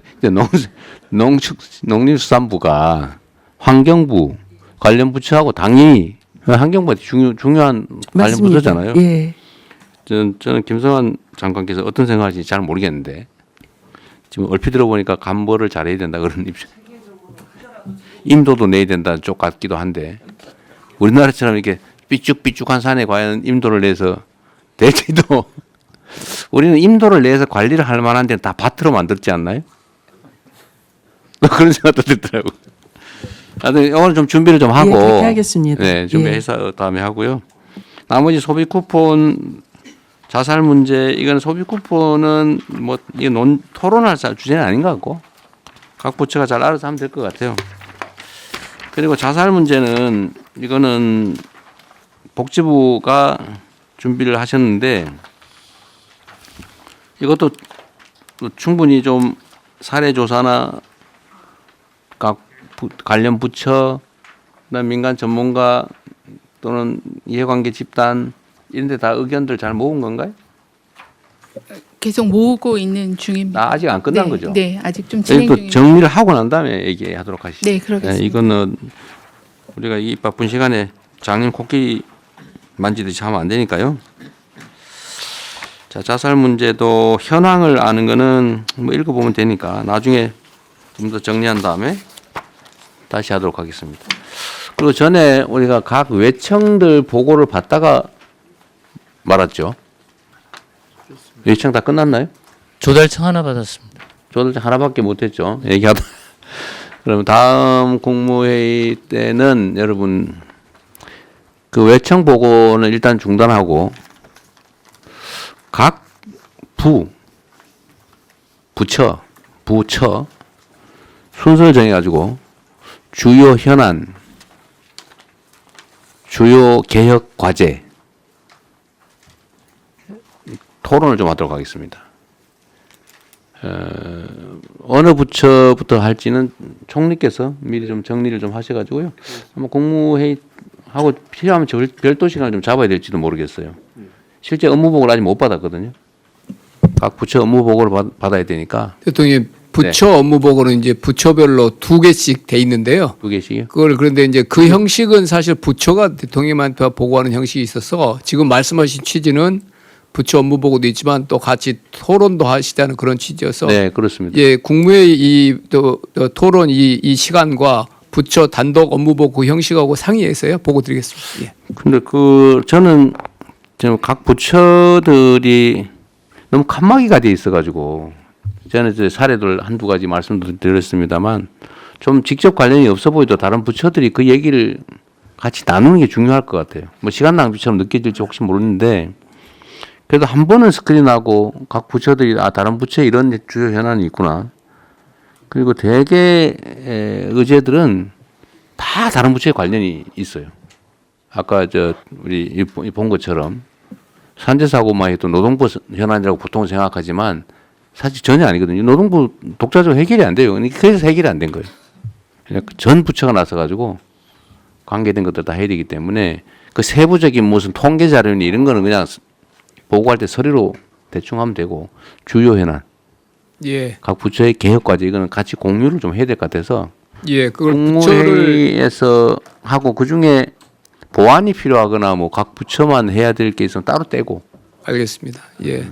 농림수산부가 환경부 관련 부처하고 당연히 환경부가 중요한 관련 맞습니다. 부처잖아요. 예. 저는 김성환 장관께서 어떤 생각하시는지 잘 모르겠는데 지금 얼핏 들어보니까 감벌을 잘해야 된다 그런 입장. 임도도 내야 된다는 쪽 같기도 한데 우리나라처럼 이렇게 삐쭉삐쭉한 산에 과연 임도를 내서 될지도 우리는 임도를 내서 관리를 할 만한 데는 다 밭으로 만들지 않나요? 그런 생각도 들더라고요. 하여튼 오늘 좀 준비를 좀 하고 그렇게 하겠습니다. 네, 준비해서 다음에 하고요. 나머지 소비 쿠폰 자살 문제 이건 소비 쿠폰은 뭐 이게 토론할 주제는 아닌 것 같고 각 부처가 잘 알아서 하면 될 것 같아요. 그리고 자살 문제는 이거는 복지부가 준비를 하셨는데 이것도 충분히 좀 사례 조사나 각 관련 부처, 민간 전문가 또는 이해관계 집단 이런 데 다 의견들 잘 모은 건가요? 계속 모으고 있는 중입니다. 아직 안 끝난 네, 거죠? 네, 아직 좀 진행 또 중입니다. 정리를 하고 난 다음에 얘기하도록 하시죠. 네, 그러겠습니다. 이거는 우리가 이 바쁜 시간에 장님 코끼리 만지듯이 하면 안 되니까요. 자, 자살 문제도 현황을 아는 거는 뭐 읽어보면 되니까 나중에 좀 더 정리한 다음에 다시 하도록 하겠습니다. 그리고 전에 우리가 각 외청들 보고를 받다가 말았죠. 외청 다 끝났나요? 조달청 하나 받았습니다. 조달청 하나밖에 못했죠. 얘기하다. 그러면 다음 국무회의 때는 여러분 그 외청 보고는 일단 중단하고 각 부처 순서를 정해가지고 주요 현안, 주요 개혁 과제 토론을 좀 하도록 하겠습니다. 어느 부처부터 할지는 총리께서 미리 좀 정리를 좀 하셔가지고요. 아마 국무회의 하고 필요하면 별도 시간을 좀 잡아야 될지도 모르겠어요. 실제 업무 보고를 아직 못 받았거든요. 각 부처 업무 보고를 받아야 되니까. 대통령 부처 업무 보고는 이제 부처별로 2개씩 돼 있는데요. 2개씩이요? 그걸 그런데 이제 그 형식은 사실 부처가 대통령한테 보고하는 형식이 있어서 지금 말씀하신 취지는 부처 업무 보고도 있지만 또 같이 토론도 하시다는 그런 취지여서 네, 그렇습니다. 예, 국무회의 또 토론 이 시간과 부처 단독 업무 보고 형식하고 상의해서요 보고 드리겠습니다. 예. 근데 저는 지금 각 부처들이 너무 칸막이가 돼 있어가지고 저는 이제 사례들 한두 가지 말씀드렸습니다만 좀 직접 관련이 없어 보이도 다른 부처들이 그 얘기를 같이 나누는 게 중요할 것 같아요. 뭐 시간 낭비처럼 느껴질지 혹시 모르는데 그래도 한 번은 스크린하고 각 부처들이 다른 부처에 이런 주요 현안이 있구나. 그리고 대개 의제들은 다 다른 부처에 관련이 있어요. 아까 우리 본 것처럼 산재 사고만 해도 노동부 현안이라고 보통 생각하지만 사실 전혀 아니거든요. 노동부 독자적으로 해결이 안 돼요. 그래서 해결이 안 된 거예요. 전 부처가 나서가지고 관계된 것들 다 해야 되기 때문에 그 세부적인 무슨 통계 자료니 이런 거는 그냥 보고할 때 서류로 대충 하면 되고 주요 현안, 예, 각 부처의 개혁 과제 이거는 같이 공유를 좀 해야 될 것 같아서 예, 그걸 국무회의에서 하고 그 중에 보완이 필요하거나 뭐 각 부처만 해야 될 게 있으면 따로 떼고. 알겠습니다. 예.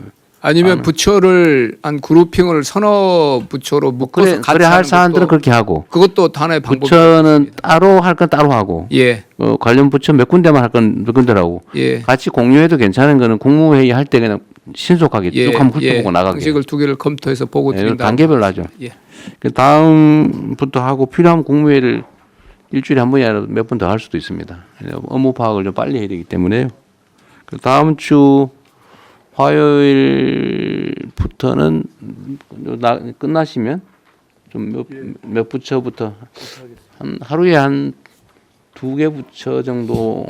아니면 부처를 한 그룹핑을 서너 부처로 묶어서 같이 그래 할 하는 사안들은 것도 그렇게 하고. 그것도 하나의 방법입니다. 부처는 따로 할 건 따로 하고. 예. 관련 부처 몇 군데만 할 건 몇 군데로 하고. 예. 같이 공유해도 괜찮은 거는 국무회의 할 때 그냥 신속하게 쭉 한번 훑어보고 나가게. 방식을 2개를 검토해서 보고 드린다. 단계별로 하죠. 예. 다음부터 하고 필요한 국무회의를 일주일에 한 번이라도 몇 번 더 할 수도 있습니다. 업무 파악을 좀 빨리 해야 되기 때문에요. 다음 주 화요일부터는 끝나시면 좀 몇 부처부터 하루에 한 2개 부처 정도.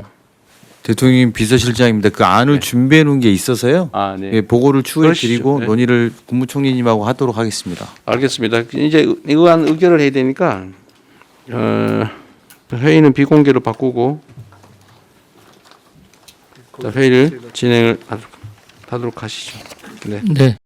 대통령 비서실장입니다. 그 안을 준비해 놓은 게 있어서요. 네. 예, 보고를 추후에 드리고 네. 논의를 국무총리님하고 하도록 하겠습니다. 알겠습니다. 이제 이거 한 의결을 해야 되니까 회의는 비공개로 바꾸고 회의를 진행을 하도록 하시죠. 네. 네.